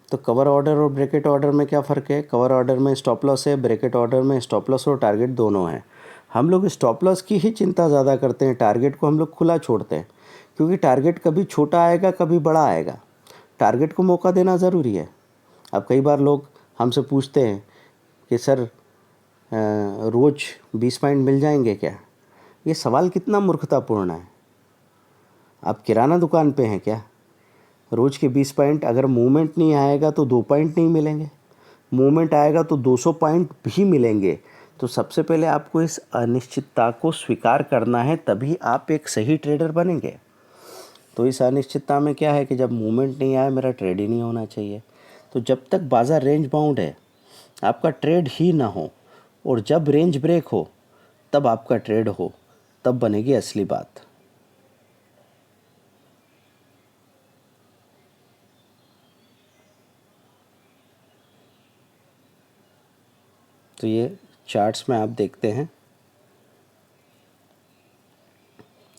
तो कवर ऑर्डर और ब्रैकेट ऑर्डर में क्या फ़र्क है, कवर ऑर्डर में स्टॉप लॉस है, ब्रैकेट ऑर्डर में स्टॉप लॉस और टारगेट दोनों है। हम लोग स्टॉप लॉस की ही चिंता ज़्यादा करते हैं, टारगेट को हम लोग खुला छोड़ते हैं। क्योंकि टारगेट कभी छोटा आएगा कभी बड़ा आएगा, टारगेट को मौका देना ज़रूरी है। अब कई बार लोग हमसे पूछते हैं कि सर रोज़ 20 पॉइंट मिल जाएंगे क्या? ये सवाल कितना मूर्खतापूर्ण है। आप किराना दुकान पे हैं क्या? रोज़ के 20 पॉइंट, अगर मूवमेंट नहीं आएगा तो 2 पॉइंट नहीं मिलेंगे, मूवमेंट आएगा तो 200 पॉइंट भी मिलेंगे। तो सबसे पहले आपको इस अनिश्चितता को स्वीकार करना है, तभी आप एक सही ट्रेडर बनेंगे। तो इस अनिश्चितता में क्या है कि जब मूवमेंट नहीं आए मेरा ट्रेड ही नहीं होना चाहिए। तो जब तक बाज़ार रेंज बाउंड है, आपका ट्रेड ही ना हो, और जब रेंज ब्रेक हो तब आपका ट्रेड हो, तब बनेगी असली बात। तो ये चार्ट्स में आप देखते हैं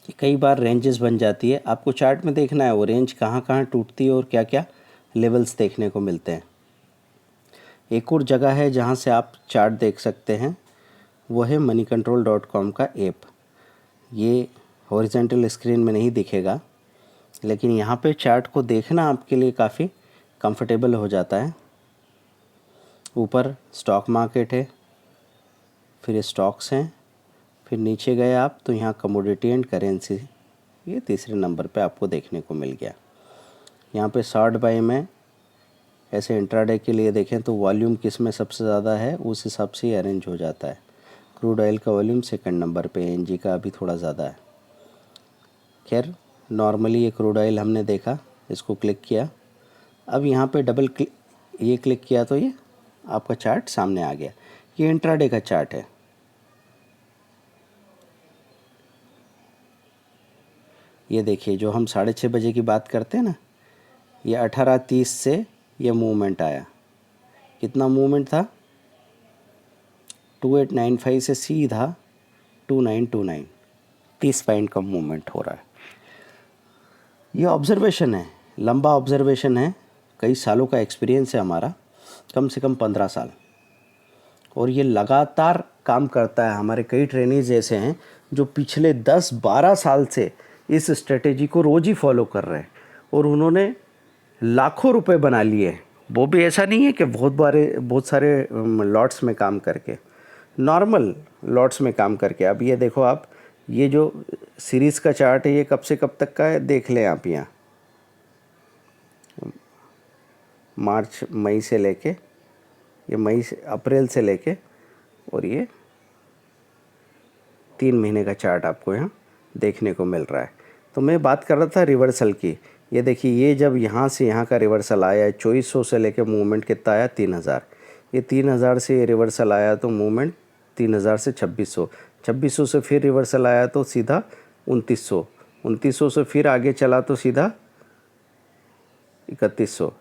कि कई बार रेंजेस बन जाती है। आपको चार्ट में देखना है वो रेंज कहाँ कहाँ टूटती है और क्या क्या लेवल्स देखने को मिलते हैं। एक और जगह है जहाँ से आप चार्ट देख सकते हैं, वो है moneycontrol.com का ऐप। ये हॉरिजॉन्टल स्क्रीन में नहीं दिखेगा, लेकिन यहाँ पे चार्ट को देखना आपके लिए काफ़ी कंफर्टेबल हो जाता है। ऊपर स्टॉक मार्केट है, फिर स्टॉक्स हैं, फिर नीचे गए आप तो यहाँ कमोडिटी एंड करेंसी, ये तीसरे नंबर पे आपको देखने को मिल गया। यहाँ पे शॉर्ट बाय में ऐसे इंट्राडे के लिए देखें तो वॉल्यूम किस में सबसे ज़्यादा है, उस हिसाब से ही अरेंज हो जाता है। क्रूड ऑयल का वॉल्यूम सेकंड नंबर पे, एनजी का अभी थोड़ा ज़्यादा है। खैर नॉर्मली ये क्रूड ऑयल हमने देखा, इसको क्लिक किया, अब यहाँ पे डबल क्लिक ये क्लिक किया तो ये आपका चार्ट सामने आ गया। ये इंट्राडे का चार्ट है। ये देखिए जो हम 6:30 बजे की बात करते हैं ना, ये 18:30 से ये मूवमेंट आया। कितना मूवमेंट था? 2895 से सीधा 2929, 30 पॉइंट का मूवमेंट हो रहा है। ये ऑब्जर्वेशन है, लंबा ऑब्जर्वेशन है, कई सालों का एक्सपीरियंस है हमारा, कम से कम 15 साल, और ये लगातार काम करता है। हमारे कई ट्रेनीज ऐसे हैं जो पिछले 10-12 साल से इस स्ट्रेटेजी को रोज़ ही फॉलो कर रहे हैं, और उन्होंने लाखों रुपए बना लिए। वो भी ऐसा नहीं है कि बहुत सारे लॉट्स में काम करके, नॉर्मल लॉट्स में काम करके। अब ये देखो आप, ये जो सीरीज़ का चार्ट है ये कब से कब तक का है देख लें आप। यहाँ मार्च मई से लेके, ये मई से अप्रैल से लेके, और ये 3 महीने का चार्ट आपको यहाँ देखने को मिल रहा है। तो मैं बात कर रहा था रिवर्सल की। ये देखिए, ये जब यहाँ से यहाँ का रिवर्सल आया है, 2400 से लेके मूवमेंट कितना आया? 3000। ये 3000 से ये रिवर्सल आया तो मूवमेंट 3000 से 2600, 2600 से फिर रिवर्सल आया तो सीधा 2900, 2900 से फिर आगे चला तो सीधा 3100,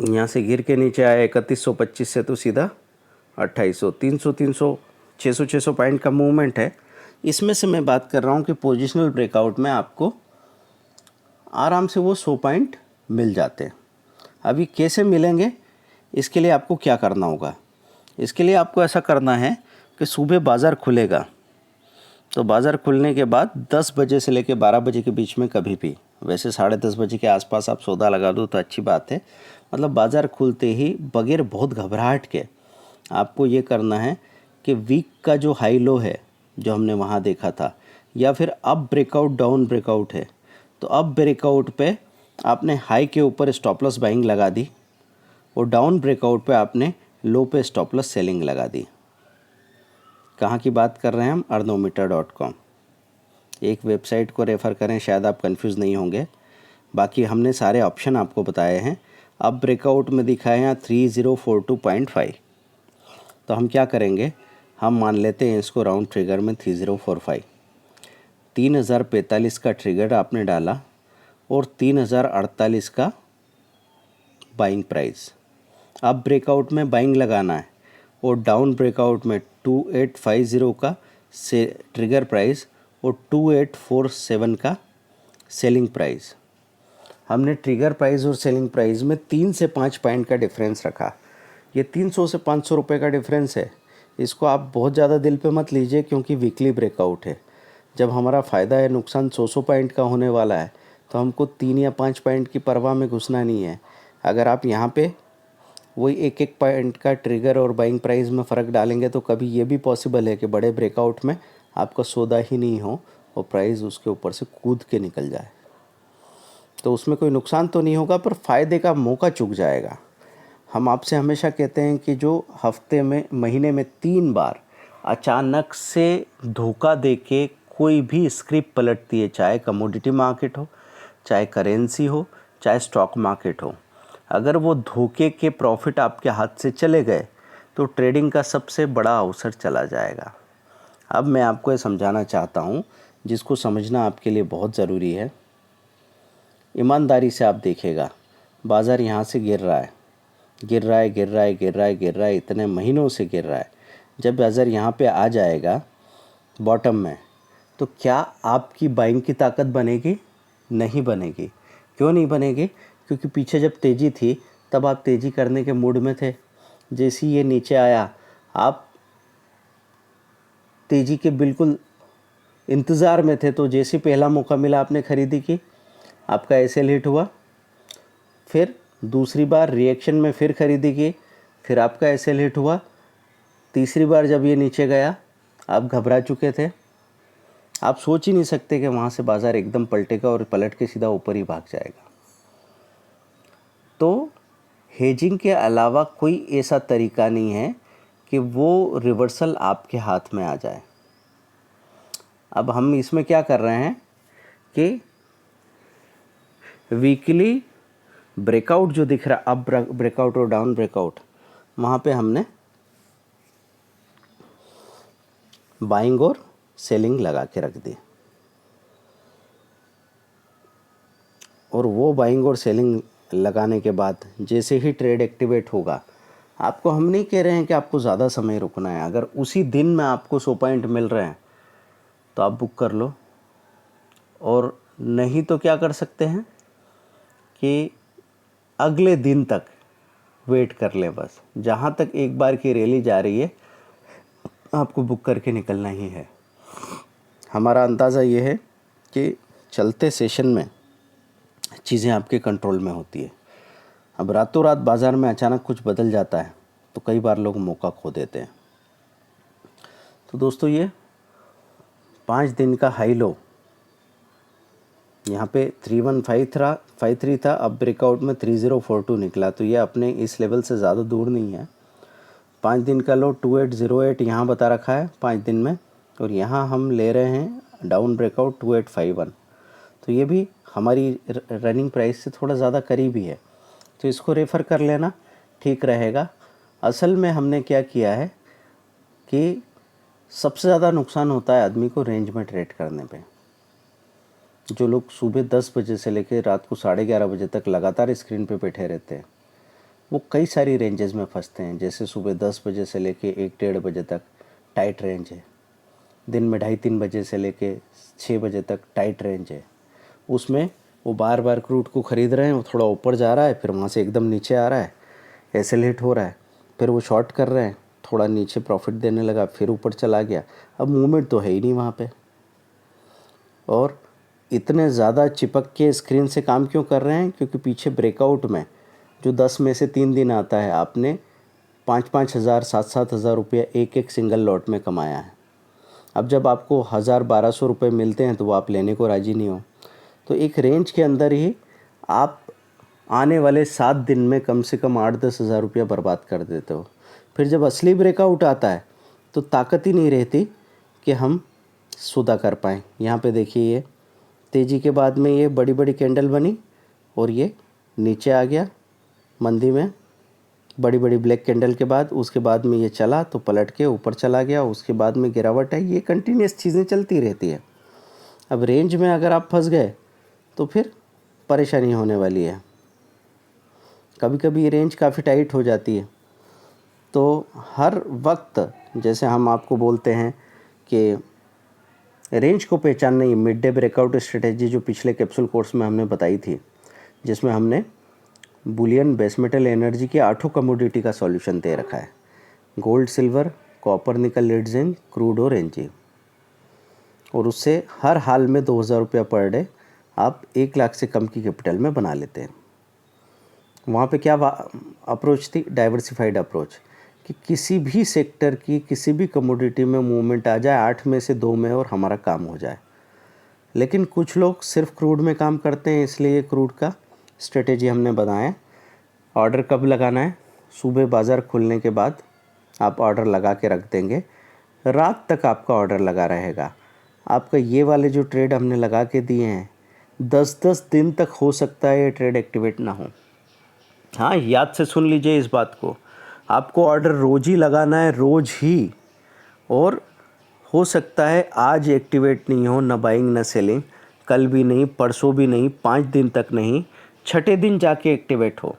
यहाँ से गिर के नीचे आया 3125 से तो सीधा 2800, 300 300 600 600 पॉइंट का मूवमेंट है। इसमें से मैं बात कर रहा हूँ कि पोजिशनल ब्रेकआउट में आपको आराम से वो 100 पॉइंट मिल जाते हैं। अभी कैसे मिलेंगे, इसके लिए आपको क्या करना होगा? इसके लिए आपको ऐसा करना है कि सुबह बाज़ार खुलेगा, तो बाज़ार खुलने के बाद 10 बजे से लेकर 12 बजे के बीच में कभी भी, वैसे 10:30 बजे के आसपास आप सौदा लगा दो तो अच्छी बात है, मतलब बाज़ार खुलते ही बगैर बहुत घबराहट के आपको ये करना है कि वीक का जो हाई लो है जो हमने वहाँ देखा था, या फिर अप ब्रेकआउट डाउन ब्रेकआउट है, तो अप ब्रेकआउट पे आपने हाई के ऊपर स्टॉप लॉस बाइंग लगा दी, और डाउन ब्रेकआउट पे आपने लो पे स्टॉप लॉस सेलिंग लगा दी। कहाँ की बात कर रहे हैं हम? arnometer.com। एक वेबसाइट को रेफ़र करें, शायद आप कंफ्यूज नहीं होंगे। बाकी हमने सारे ऑप्शन आपको बताए हैं। अब ब्रेकआउट में दिखाए हैं 3042.5, तो हम क्या करेंगे, हम मान लेते हैं इसको राउंड ट्रिगर में 3045। 3045 का ट्रिगर आपने डाला और 3048 का बाइंग प्राइस। अब ब्रेकआउट में बाइंग लगाना है, और डाउन ब्रेकआउट में 2850 का से ट्रिगर प्राइस और 2847 का सेलिंग प्राइस। हमने ट्रिगर प्राइस और सेलिंग प्राइस में 3 से 5 पॉइंट का डिफरेंस रखा। ये 300 से 500 रुपये का डिफरेंस है। इसको आप बहुत ज़्यादा दिल पे मत लीजिए, क्योंकि वीकली ब्रेकआउट है। जब हमारा फ़ायदा या नुकसान 100 पॉइंट का होने वाला है तो हमको 3 या 5 पॉइंट की परवाह में घुसना नहीं है। अगर आप यहाँ पे वही एक एक पॉइंट का ट्रिगर और बाइंग प्राइस में फ़र्क डालेंगे तो कभी ये भी पॉसिबल है कि बड़े ब्रेकआउट में आपका सौदा ही नहीं हो और प्राइस उसके ऊपर से कूद के निकल जाए, तो उसमें कोई नुकसान तो नहीं होगा पर फ़ायदे का मौका चूक जाएगा। हम आपसे हमेशा कहते हैं कि जो हफ्ते में महीने में 3 बार अचानक से धोखा दे के कोई भी स्क्रिप्ट पलटती है, चाहे कमोडिटी मार्केट हो, चाहे करेंसी हो, चाहे स्टॉक मार्केट हो, अगर वो धोखे के प्रॉफिट आपके हाथ से चले गए तो ट्रेडिंग का सबसे बड़ा अवसर चला जाएगा। अब मैं आपको ये समझाना चाहता हूँ जिसको समझना आपके लिए बहुत ज़रूरी है। ईमानदारी से आप देखिएगा, बाज़ार यहाँ से गिर रहा है, गिर रहा है, गिर रहा है, गिर रहा है, गिर रहा है, इतने महीनों से गिर रहा है। जब बाज़ार यहाँ पे आ जाएगा बॉटम में तो क्या आपकी बाइंग की ताकत बनेगी? नहीं बनेगी। क्यों नहीं बनेगी? क्योंकि पीछे जब तेज़ी थी तब आप तेज़ी करने के मूड में थे। जैसे ही ये नीचे आया आप तेज़ी के बिल्कुल इंतज़ार में थे, तो जैसे पहला मौका मिला आपने ख़रीदी की, आपका एसएल हिट हुआ, फिर दूसरी बार रिएक्शन में फिर ख़रीदी की, फिर आपका एसएल हिट हुआ, तीसरी बार जब ये नीचे गया आप घबरा चुके थे। आप सोच ही नहीं सकते कि वहाँ से बाज़ार एकदम पलटेगा और पलट के सीधा ऊपर ही भाग जाएगा। तो हेजिंग के अलावा कोई ऐसा तरीका नहीं है कि वो रिवर्सल आपके हाथ में आ जाए। अब हम इसमें क्या कर रहे हैं कि वीकली ब्रेकआउट जो दिख रहा है, अप ब्रेकआउट और डाउन ब्रेकआउट, वहाँ पे हमने बाइंग और सेलिंग लगा के रख दी, और वो बाइंग और सेलिंग लगाने के बाद जैसे ही ट्रेड एक्टिवेट होगा, आपको हम नहीं कह रहे हैं कि आपको ज़्यादा समय रुकना है, अगर उसी दिन में आपको 100 पॉइंट मिल रहे हैं तो आप बुक कर लो, और नहीं तो क्या कर सकते हैं कि अगले दिन तक वेट कर ले। बस जहाँ तक एक बार की रैली जा रही है आपको बुक करके निकलना ही है। हमारा अंदाज़ा ये है कि चलते सेशन में चीज़ें आपके कंट्रोल में होती है। अब रातों रात बाज़ार में अचानक कुछ बदल जाता है तो कई बार लोग मौका खो देते हैं। तो दोस्तों, ये 5 दिन का हाई लो यहाँ पे 3153 था, अब ब्रेकआउट में 3042 निकला, तो ये अपने इस लेवल से ज़्यादा दूर नहीं है। 5 दिन का लो 2808 यहाँ बता रखा है 5 दिन में, और यहाँ हम ले रहे हैं डाउन ब्रेकआउट 2851, तो ये भी हमारी रनिंग प्राइस से थोड़ा ज़्यादा करीबी है, तो इसको रेफ़र कर लेना ठीक रहेगा। असल में हमने क्या किया है कि सबसे ज़्यादा नुकसान होता है आदमी को रेंज में ट्रेड करने पे। जो लोग सुबह 10 बजे से लेकर रात को 11:30 बजे तक लगातार स्क्रीन पे बैठे रहते हैं, वो कई सारी रेंजेस में फंसते हैं। जैसे सुबह 10 बजे से लेके 1-1:30 बजे तक टाइट रेंज है, दिन में 2:30-3 बजे से लेके 6 बजे तक टाइट रेंज है। उसमें वो बार बार क्रूड को ख़रीद रहे हैं, वो थोड़ा ऊपर जा रहा है, फिर वहाँ से एकदम नीचे आ रहा है, एसएल हिट हो रहा है, फिर वो शॉर्ट कर रहे हैं, थोड़ा नीचे प्रॉफिट देने लगा, फिर ऊपर चला गया। अब मूवमेंट तो है ही नहीं वहाँ पे, और इतने ज़्यादा चिपक के स्क्रीन से काम क्यों कर रहे हैं? क्योंकि पीछे ब्रेकआउट में जो 10 में से 3 दिन आता है, आपने 5-5 हज़ार 7-7 हज़ार रुपये एक एक सिंगल लॉट में कमाया है। अब जब आपको 1000-1200 रुपये मिलते हैं तो वो आप लेने को राज़ी नहीं हो, तो एक रेंज के अंदर ही आप आने वाले 7 दिन में कम से कम 8-10 हज़ार रुपया बर्बाद कर देते हो। फिर जब असली ब्रेकआउट आता है तो ताकत ही नहीं रहती कि हम सौदा कर पाएँ। यहाँ पे देखिए, ये तेज़ी के बाद में ये बड़ी बड़ी कैंडल बनी और ये नीचे आ गया मंदी में, बड़ी बड़ी ब्लैक कैंडल के बाद, उसके बाद में ये चला तो पलट के ऊपर चला गया, उसके बाद में गिरावट है। ये कंटिन्यूस चीज़ें चलती रहती है। अब रेंज में अगर आप फंस गए तो फिर परेशानी होने वाली है। कभी कभी ये रेंज काफ़ी टाइट हो जाती है, तो हर वक्त जैसे हम आपको बोलते हैं कि रेंज को पहचानना ही मिड डे ब्रेकआउट स्ट्रेटेजी जो पिछले कैप्सूल कोर्स में हमने बताई थी, जिसमें हमने बुलियन, बेस मेटल, एनर्जी की 8 कमोडिटी का सॉल्यूशन दे रखा है: गोल्ड, सिल्वर, कॉपर, निकल, लेड, जिंक, क्रूड और एनर्जी। और उससे हर हाल में 2,000 रुपया पर डे आप 1 लाख से कम की कैपिटल में बना लेते हैं। वहाँ पे क्या अप्रोच थी? डाइवर्सिफाइड अप्रोच, कि किसी भी सेक्टर की किसी भी कमोडिटी में मूवमेंट आ जाए 8 में से 2 में और हमारा काम हो जाए। लेकिन कुछ लोग सिर्फ क्रूड में काम करते हैं, इसलिए क्रूड का स्ट्रेटेजी हमने बनाया। ऑर्डर कब लगाना है? सुबह बाज़ार खुलने के बाद आप ऑर्डर लगा के रख देंगे, रात तक आपका ऑर्डर लगा रहेगा। आपका ये वाले जो ट्रेड हमने लगा के दिए हैं 10-10 दिन तक हो सकता है ये ट्रेड एक्टिवेट ना हो। हाँ, याद से सुन लीजिए इस बात को, आपको ऑर्डर रोज़ ही लगाना है, रोज़ ही। और हो सकता है आज एक्टिवेट नहीं हो, ना बाइंग ना सेलिंग, कल भी नहीं, परसों भी नहीं, 5 दिन तक नहीं, छठे दिन जाके एक्टिवेट हो।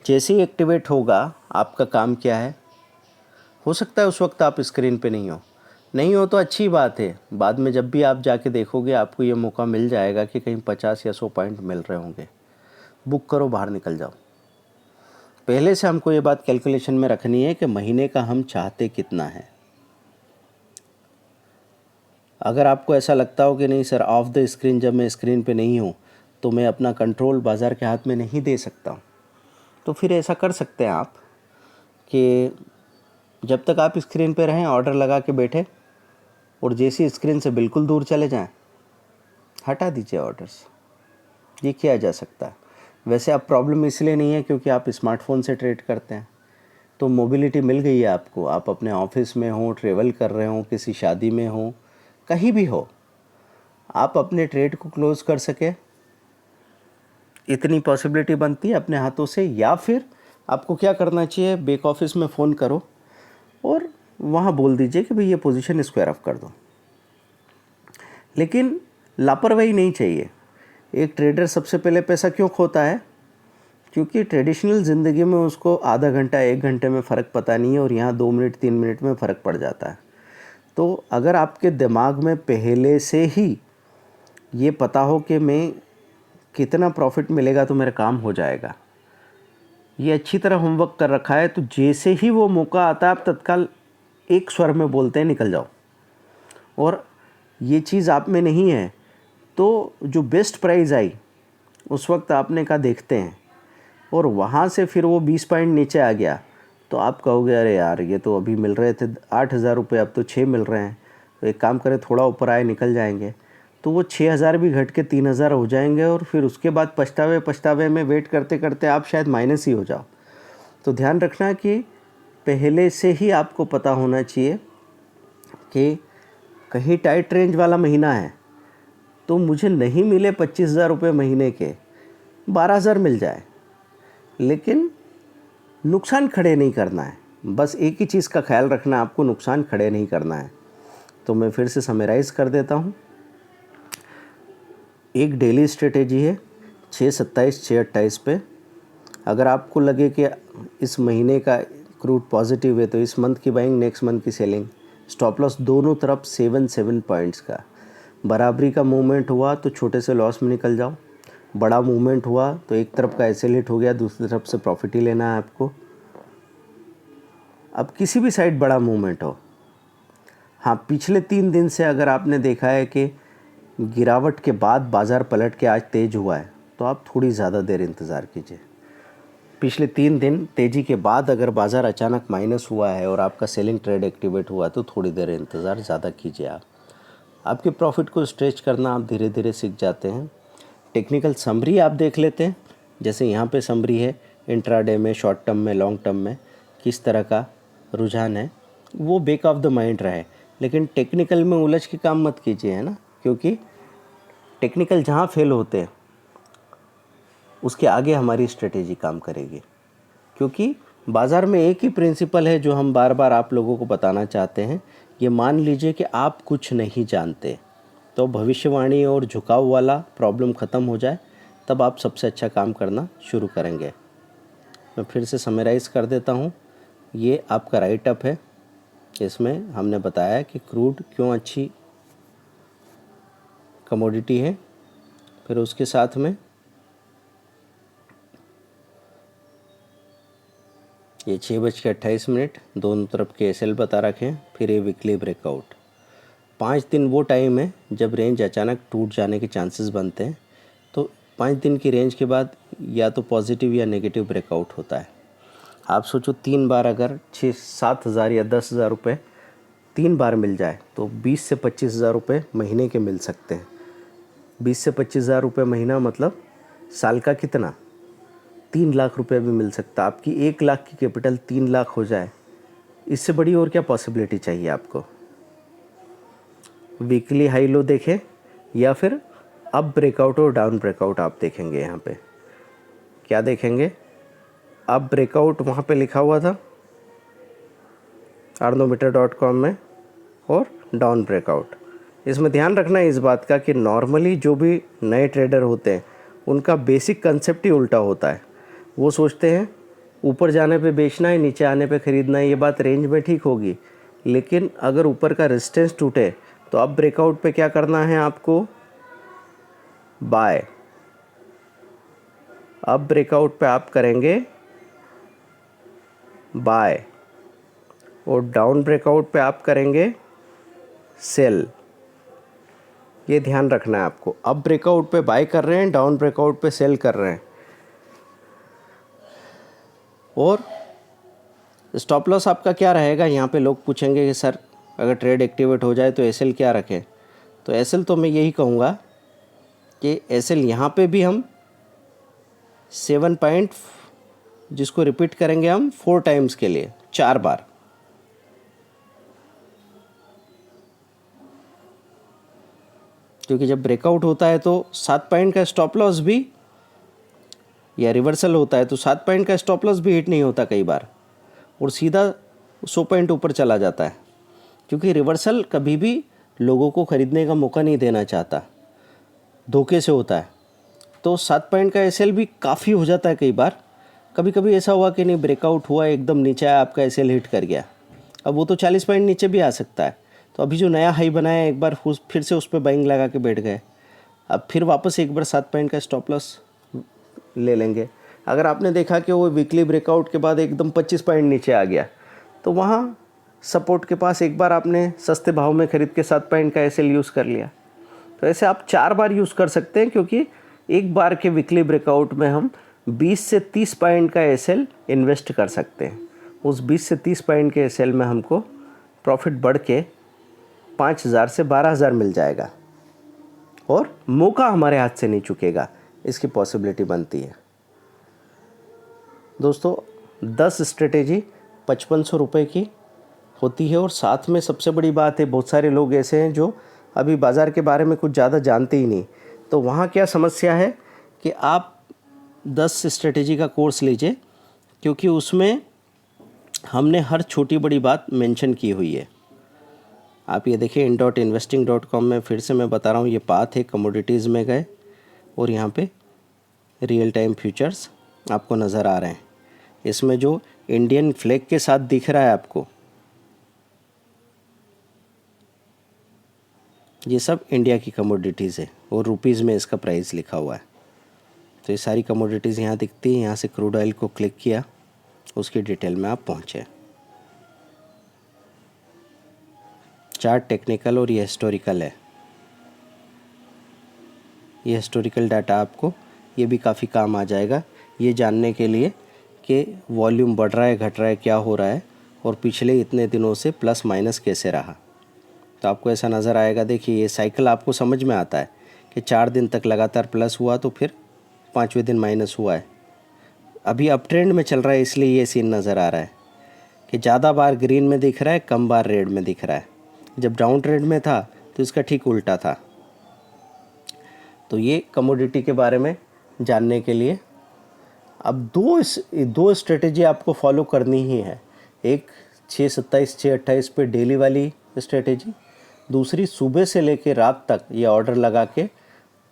जैसे ही एक्टिवेट होगा आपका काम क्या है? हो सकता है उस वक्त आप स्क्रीन पे नहीं हो तो अच्छी बात है। बाद में जब भी आप जाके देखोगे आपको ये मौका मिल जाएगा कि कहीं 50 या 100 पॉइंट मिल रहे होंगे, बुक करो, बाहर निकल जाओ। पहले से हमको ये बात कैलकुलेशन में रखनी है कि महीने का हम चाहते कितना है। अगर आपको ऐसा लगता हो कि नहीं सर, ऑफ द स्क्रीन जब मैं स्क्रीन पे नहीं हूँ तो मैं अपना कंट्रोल बाज़ार के हाथ में नहीं दे सकता हूँ, तो फिर ऐसा कर सकते हैं आप कि जब तक आप स्क्रीन पे रहें ऑर्डर लगा के बैठे, और जैसी स्क्रीन से बिल्कुल दूर चले जाएं हटा दीजिए ऑर्डर्स। ये किया जा सकता है। वैसे अब प्रॉब्लम इसलिए नहीं है क्योंकि आप स्मार्टफोन से ट्रेड करते हैं, तो मोबिलिटी मिल गई है आपको। आप अपने ऑफिस में हो, ट्रेवल कर रहे हो, किसी शादी में हो, कहीं भी हो, आप अपने ट्रेड को क्लोज कर सके, इतनी पॉसिबिलिटी बनती है अपने हाथों से। या फिर आपको क्या करना चाहिए, बैक ऑफिस में फ़ोन करो और वहाँ बोल दीजिए कि भाई ये पोजीशन स्क्वायर ऑफ कर दो। लेकिन लापरवाही नहीं चाहिए। एक ट्रेडर सबसे पहले पैसा क्यों खोता है? क्योंकि ट्रेडिशनल ज़िंदगी में उसको आधा घंटा 1 घंटे में फ़र्क पता नहीं है, और यहाँ 2 मिनट 3 मिनट में फ़र्क पड़ जाता है। तो अगर आपके दिमाग में पहले से ही ये पता हो कि मैं कितना प्रॉफिट मिलेगा तो मेरा काम हो जाएगा, ये अच्छी तरह होमवर्क कर रखा है, तो जैसे ही वो मौका आता है आप तत्काल एक स्वर में बोलते हैं निकल जाओ। और ये चीज़ आप में नहीं है तो जो बेस्ट प्राइस आई उस वक्त आपने कहा देखते हैं, और वहाँ से फिर वो 20 पॉइंट नीचे आ गया, तो आप कहोगे अरे यार ये तो अभी मिल रहे थे 8,000 रुपये, अब तो 6 मिल रहे हैं, तो एक काम करें थोड़ा ऊपर आए निकल जाएंगे। तो वो 6,000 भी घट के 3,000 हो जाएंगे, और फिर उसके बाद पछतावे में वेट करते करते आप शायद माइनस ही हो जाओ। तो ध्यान रखना कि पहले से ही आपको पता होना चाहिए कि कहीं टाइट रेंज वाला महीना है तो मुझे नहीं मिले 25,000 रुपये महीने के, 12,000 मिल जाए, लेकिन नुकसान खड़े नहीं करना है। बस एक ही चीज़ का ख्याल रखना है, आपको नुकसान खड़े नहीं करना है। तो मैं फिर से समराइज़ कर देता हूँ। एक डेली स्ट्रेटेजी है 6.27 6.28 पे। अगर आपको लगे कि इस महीने का क्रूड पॉजिटिव है तो इस मंथ की बाइंग, नेक्स्ट मंथ की सेलिंग, स्टॉप लॉस दोनों तरफ 7 पॉइंट्स का। बराबरी का मूवमेंट हुआ तो छोटे से लॉस में निकल जाओ, बड़ा मूवमेंट हुआ तो एक तरफ का एसएल हिट हो गया, दूसरी तरफ से प्रॉफिट ही लेना है आपको। अब किसी भी साइड बड़ा मूवमेंट हो, हाँ पिछले 3 दिन से अगर आपने देखा है कि गिरावट के बाद बाज़ार पलट के आज तेज़ हुआ है तो आप थोड़ी ज़्यादा देर इंतज़ार कीजिए। पिछले 3 दिन तेज़ी के बाद अगर बाज़ार अचानक माइनस हुआ है और आपका सेलिंग ट्रेड एक्टिवेट हुआ तो थोड़ी देर इंतज़ार ज़्यादा कीजिए। आपके प्रॉफिट को स्ट्रेच करना आप धीरे धीरे सीख जाते हैं। टेक्निकल समरी आप देख लेते हैं, जैसे यहाँ पे समरी है इंट्राडे में, शॉर्ट टर्म में, लॉन्ग टर्म में किस तरह का रुझान है, वो बैक ऑफ द माइंड रहे। लेकिन टेक्निकल में उलझ के काम मत कीजिए, है ना, क्योंकि टेक्निकल जहाँ फेल होते हैं उसके आगे हमारी स्ट्रेटेजी काम करेगी। क्योंकि बाज़ार में एक ही प्रिंसिपल है जो हम बार बार आप लोगों को बताना चाहते हैं। ये मान लीजिए कि आप कुछ नहीं जानते, तो भविष्यवाणी और झुकाव वाला प्रॉब्लम ख़त्म हो जाए तब आप सबसे अच्छा काम करना शुरू करेंगे। मैं फिर से समराइज़ कर देता हूँ। ये आपका राइट अप है, इसमें हमने बताया कि क्रूड क्यों अच्छी कमोडिटी है। फिर उसके साथ में ये 6:28 दोनों तरफ के एसएल बता रखे हैं। फिर ये वीकली ब्रेकआउट, 5 दिन वो टाइम है जब रेंज अचानक टूट जाने के चांसेस बनते हैं। तो 5 दिन की रेंज के बाद या तो पॉजिटिव या नेगेटिव ब्रेकआउट होता है। आप सोचो 3 बार अगर 6-7 हज़ार या 10 हज़ार रुपये 3 बार मिल जाए तो 20 से 25 हज़ार रुपये महीने के मिल सकते हैं। 20 से 25 हज़ार रुपये महीना मतलब साल का कितना, 3 लाख रुपये भी मिल सकता। आपकी 1 लाख की कैपिटल 3 लाख हो जाए, इससे बड़ी और क्या पॉसिबिलिटी चाहिए आपको। वीकली हाई लो देखें या फिर अप ब्रेकआउट और डाउन ब्रेकआउट आप देखेंगे। यहाँ पे क्या देखेंगे, अप ब्रेकआउट वहाँ पे लिखा हुआ था arnometer.com में, और डाउन ब्रेकआउट। इसमें ध्यान रखना है इस बात का कि नॉर्मली जो भी नए ट्रेडर होते हैं उनका बेसिक कंसेप्ट ही उल्टा होता है। वो सोचते हैं ऊपर जाने पे बेचना है, नीचे आने पे ख़रीदना है। ये बात रेंज में ठीक होगी, लेकिन अगर ऊपर का रेजिस्टेंस टूटे तो अब ब्रेकआउट पे क्या करना है आपको, बाय। अब ब्रेकआउट पे आप करेंगे बाय, और डाउन ब्रेकआउट पे आप करेंगे सेल। ये ध्यान रखना है आपको। अब ब्रेकआउट पे बाय कर रहे हैं, डाउन ब्रेकआउट पे सेल कर रहे हैं। और स्टॉप लॉस आपका क्या रहेगा, यहाँ पे लोग पूछेंगे कि सर अगर ट्रेड एक्टिवेट हो जाए तो एसएल क्या रखें। तो एसएल तो मैं यही कहूँगा कि एसएल यहाँ पे भी हम 7 पॉइंट, जिसको रिपीट करेंगे हम 4 टाइम्स के लिए, 4 बार। क्योंकि जब ब्रेकआउट होता है तो 7 पॉइंट का स्टॉप लॉस भी, या रिवर्सल होता है तो 7 पॉइंट का स्टॉप लॉस भी हिट नहीं होता कई बार, और सीधा 100 पॉइंट ऊपर चला जाता है। क्योंकि रिवर्सल कभी भी लोगों को ख़रीदने का मौका नहीं देना चाहता, धोखे से होता है। तो 7 पॉइंट का एसएल भी काफ़ी हो जाता है कई बार। कभी कभी ऐसा हुआ कि नहीं, ब्रेकआउट हुआ, एकदम नीचे आया, आपका एसएल हिट कर गया। अब वो तो 40 पॉइंट नीचे भी आ सकता है। तो अभी जो नया हाई बनाया एक बार फिर से उस पर बाइंग लगा के बैठ गए। अब फिर वापस एक बार 7 पॉइंट का स्टॉप लॉस ले लेंगे। अगर आपने देखा कि वो वीकली ब्रेकआउट के बाद एकदम 25 पॉइंट नीचे आ गया, तो वहाँ सपोर्ट के पास एक बार आपने सस्ते भाव में ख़रीद के 7 पॉइंट का एसएल यूज़ कर लिया। तो ऐसे आप 4 बार यूज़ कर सकते हैं, क्योंकि एक बार के वीकली ब्रेकआउट में हम 20 से 30 पॉइंट का एसएल इन्वेस्ट कर सकते हैं। उस 20 से 30 पॉइंट के एसएल में हमको प्रॉफिट बढ़ के 5,000 से 12,000 मिल जाएगा, और मौका हमारे हाथ से नहीं चुकेगा, इसकी पॉसिबिलिटी बनती है। दोस्तों 10 स्ट्रेटेजी 5500 रुपये की होती है। और साथ में सबसे बड़ी बात है, बहुत सारे लोग ऐसे हैं जो अभी बाज़ार के बारे में कुछ ज़्यादा जानते ही नहीं। तो वहाँ क्या समस्या है कि आप 10 स्ट्रेटेजी का कोर्स लीजिए, क्योंकि उसमें हमने हर छोटी बड़ी बात मेंशन की हुई है। आप ये देखिए in.investing.com में, फिर से मैं बता रहा हूँ, ये पाथ है, कमोडिटीज़ में गए और यहाँ पे रियल टाइम फ्यूचर्स आपको नज़र आ रहे हैं। इसमें जो इंडियन फ्लैग के साथ दिख रहा है आपको, ये सब इंडिया की कमोडिटीज़ है और रुपीज़ में इसका प्राइस लिखा हुआ है। तो ये सारी कमोडिटीज़ यहाँ दिखती है। यहाँ से क्रूड ऑयल को क्लिक किया, उसकी डिटेल में आप पहुँचे। चार्ट टेक्निकल और ये हिस्टोरिकल है। ये हिस्टोरिकल डाटा आपको ये भी काफ़ी काम आ जाएगा, ये जानने के लिए कि वॉल्यूम बढ़ रहा है, घट रहा है, क्या हो रहा है, और पिछले इतने दिनों से प्लस माइनस कैसे रहा। तो आपको ऐसा नज़र आएगा। देखिए ये साइकिल आपको समझ में आता है कि 4 दिन तक लगातार प्लस हुआ तो फिर 5वें दिन माइनस हुआ है। अभी अप ट्रेंड में चल रहा है, इसलिए ये सीन नज़र आ रहा है कि ज़्यादा बार ग्रीन में दिख रहा है, कम बार रेड में दिख रहा है। जब डाउन ट्रेंड में था तो इसका ठीक उल्टा था। तो ये कमोडिटी के बारे में जानने के लिए अब दो स्ट्रेटेजी आपको फॉलो करनी ही है। एक 6:27 6:28 पे डेली वाली स्ट्रेटेजी, दूसरी सुबह से लेकर रात तक ये ऑर्डर लगा के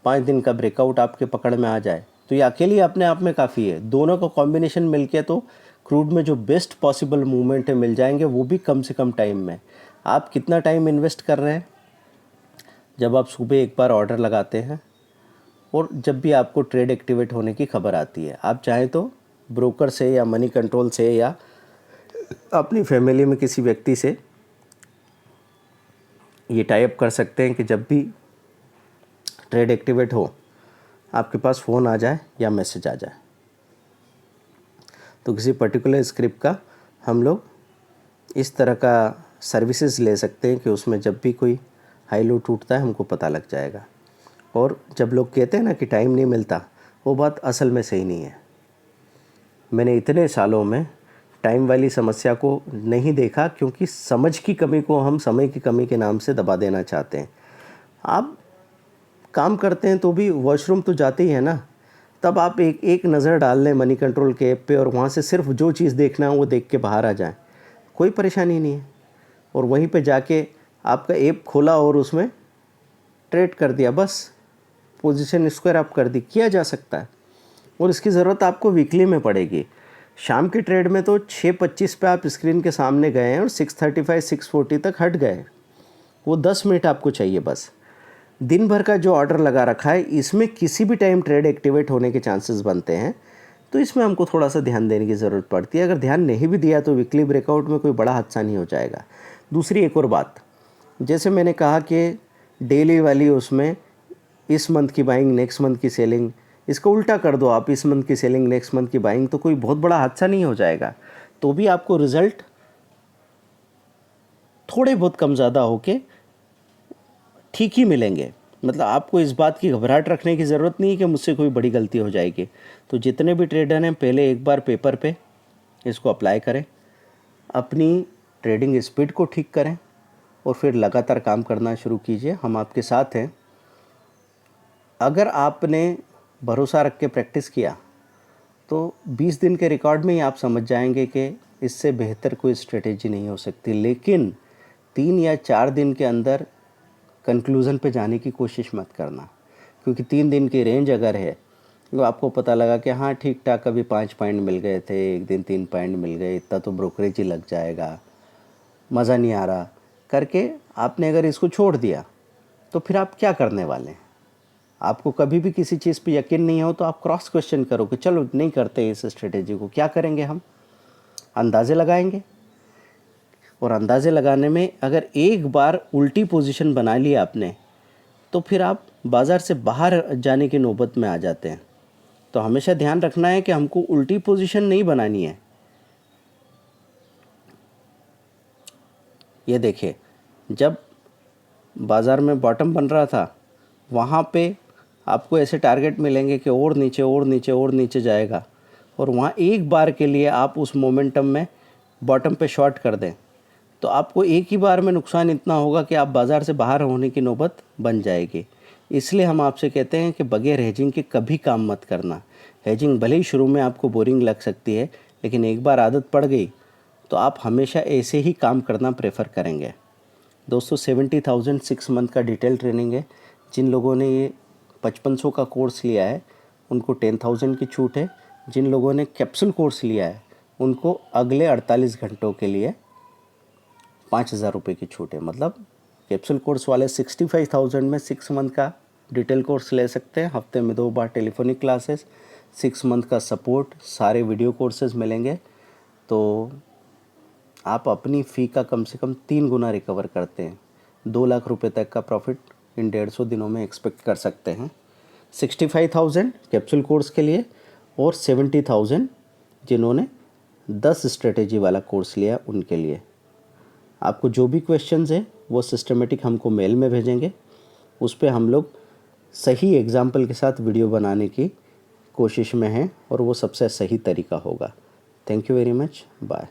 5 दिन का ब्रेकआउट आपके पकड़ में आ जाए तो ये अकेली अपने आप में काफ़ी है। दोनों का कॉम्बिनेशन मिलके तो क्रूड में जो बेस्ट पॉसिबल मूवमेंट है मिल जाएंगे, वो भी कम से कम टाइम में। आप कितना टाइम इन्वेस्ट कर रहे हैं? जब आप सुबह एक बार ऑर्डर लगाते हैं और जब भी आपको ट्रेड एक्टिवेट होने की खबर आती है, आप चाहें तो ब्रोकर से या मनी कंट्रोल से या अपनी फैमिली में किसी व्यक्ति से ये टाई अप कर सकते हैं कि जब भी ट्रेड एक्टिवेट हो आपके पास फ़ोन आ जाए या मैसेज आ जाए। तो किसी पर्टिकुलर स्क्रिप्ट का हम लोग इस तरह का सर्विसेज ले सकते हैं कि उसमें जब भी कोई हाई लो टूटता है हमको पता लग जाएगा। और जब लोग कहते हैं ना कि टाइम नहीं मिलता, वो बात असल में सही नहीं है। मैंने इतने सालों में टाइम वाली समस्या को नहीं देखा, क्योंकि समझ की कमी को हम समय की कमी के नाम से दबा देना चाहते हैं। आप काम करते हैं तो भी वॉशरूम तो जाते ही है ना, तब आप एक नज़र डाल लें मनी कंट्रोल के ऐप पे और वहाँ से सिर्फ जो चीज़ देखना है वो देख के बाहर आ जाएं, कोई परेशानी नहीं है। और वहीं पे जाके आपका ऐप खोला और उसमें ट्रेड कर दिया, बस पोजीशन स्क्वायर आप कर दी, किया जा सकता है। और इसकी ज़रूरत आपको वीकली में पड़ेगी। शाम के ट्रेड में तो 6:25 पे आप स्क्रीन के सामने गए हैं और 6:35 6:40 तक हट गए, वो 10 मिनट आपको चाहिए बस। दिन भर का जो ऑर्डर लगा रखा है इसमें किसी भी टाइम ट्रेड एक्टिवेट होने के चांसेस बनते हैं, तो इसमें हमको थोड़ा सा ध्यान देने की ज़रूरत पड़ती है। अगर ध्यान नहीं भी दिया तो वीकली ब्रेकआउट में कोई बड़ा हादसा नहीं हो जाएगा। दूसरी एक और बात, जैसे मैंने कहा कि डेली वाली उसमें इस मंथ की बाइंग नेक्स्ट मंथ की सेलिंग, इसको उल्टा कर दो आप, इस मंथ की सेलिंग नेक्स्ट मंथ की बाइंग, तो कोई बहुत बड़ा हादसा नहीं हो जाएगा। तो भी आपको रिज़ल्ट थोड़े बहुत कम ज़्यादा होके ठीक ही मिलेंगे। मतलब आपको इस बात की घबराहट रखने की ज़रूरत नहीं है कि मुझसे कोई बड़ी गलती हो जाएगी। तो जितने भी ट्रेडर हैं पहले एक बार पेपर पे इसको अप्लाई करें, अपनी ट्रेडिंग स्पीड को ठीक करें और फिर लगातार काम करना शुरू कीजिए। हम आपके साथ हैं। अगर आपने भरोसा रख के प्रैक्टिस किया तो 20 दिन के रिकॉर्ड में ही आप समझ जाएंगे कि इससे बेहतर कोई स्ट्रेटेजी नहीं हो सकती। लेकिन 3 या 4 दिन के अंदर कंक्लूज़न पे जाने की कोशिश मत करना, क्योंकि 3 दिन की रेंज अगर है तो आपको पता लगा कि हाँ ठीक ठाक कभी 5 पॉइंट मिल गए थे, एक दिन 3 पॉइंट मिल गए, इतना तो ब्रोकरेज ही लग जाएगा, मज़ा नहीं आ रहा करके आपने अगर इसको छोड़ दिया तो फिर आप क्या करने वाले हैं। आपको कभी भी किसी चीज़ पे यकीन नहीं हो तो आप क्रॉस क्वेश्चन करो कि चलो नहीं करते इस स्ट्रेटेजी को, क्या करेंगे हम, अंदाज़े लगाएंगे। और अंदाज़े लगाने में अगर एक बार उल्टी पोजीशन बना ली आपने तो फिर आप बाज़ार से बाहर जाने की नौबत में आ जाते हैं। तो हमेशा ध्यान रखना है कि हमको उल्टी पोजीशन नहीं बनानी है। ये देखिए, जब बाज़ार में बॉटम बन रहा था वहाँ पे आपको ऐसे टारगेट मिलेंगे कि और नीचे और नीचे और नीचे जाएगा, और वहाँ एक बार के लिए आप उस मोमेंटम में बॉटम पे शॉर्ट कर दें तो आपको एक ही बार में नुकसान इतना होगा कि आप बाज़ार से बाहर होने की नौबत बन जाएगी। इसलिए हम आपसे कहते हैं कि बगैर हेजिंग के कभी काम मत करना। हेजिंग भले ही शुरू में आपको बोरिंग लग सकती है, लेकिन एक बार आदत पड़ गई तो आप हमेशा ऐसे ही काम करना प्रेफर करेंगे। दोस्तों 70,000 6 मंथ का डिटेल ट्रेनिंग है। जिन लोगों ने ये 5500 का कोर्स लिया है उनको 10,000 की छूट है। जिन लोगों ने कैप्सूल कोर्स लिया है उनको अगले 48 घंटों के लिए 5,000 रुपये की छूट है। मतलब कैप्सूल कोर्स वाले 65,000 में 6 मंथ का डिटेल कोर्स ले सकते हैं। हफ्ते में 2 बार टेलीफोनिक क्लासेस, 6 मंथ का सपोर्ट, सारे वीडियो कोर्सेज मिलेंगे। तो आप अपनी फ़ी का कम से कम 3 गुना रिकवर करते हैं। 2 लाख रुपए तक का प्रॉफिट इन 150 दिनों में एक्सपेक्ट कर सकते हैं। 65,000 कैप्सूल कोर्स के लिए और 70,000 जिन्होंने 10 स्ट्रेटेजी वाला कोर्स लिया उनके लिए। आपको जो भी क्वेश्चंस हैं वो सिस्टमेटिक हमको मेल में भेजेंगे, उस पर हम लोग सही एग्जाम्पल के साथ वीडियो बनाने की कोशिश में हैं और वो सबसे सही तरीका होगा। Thank you very much, bye.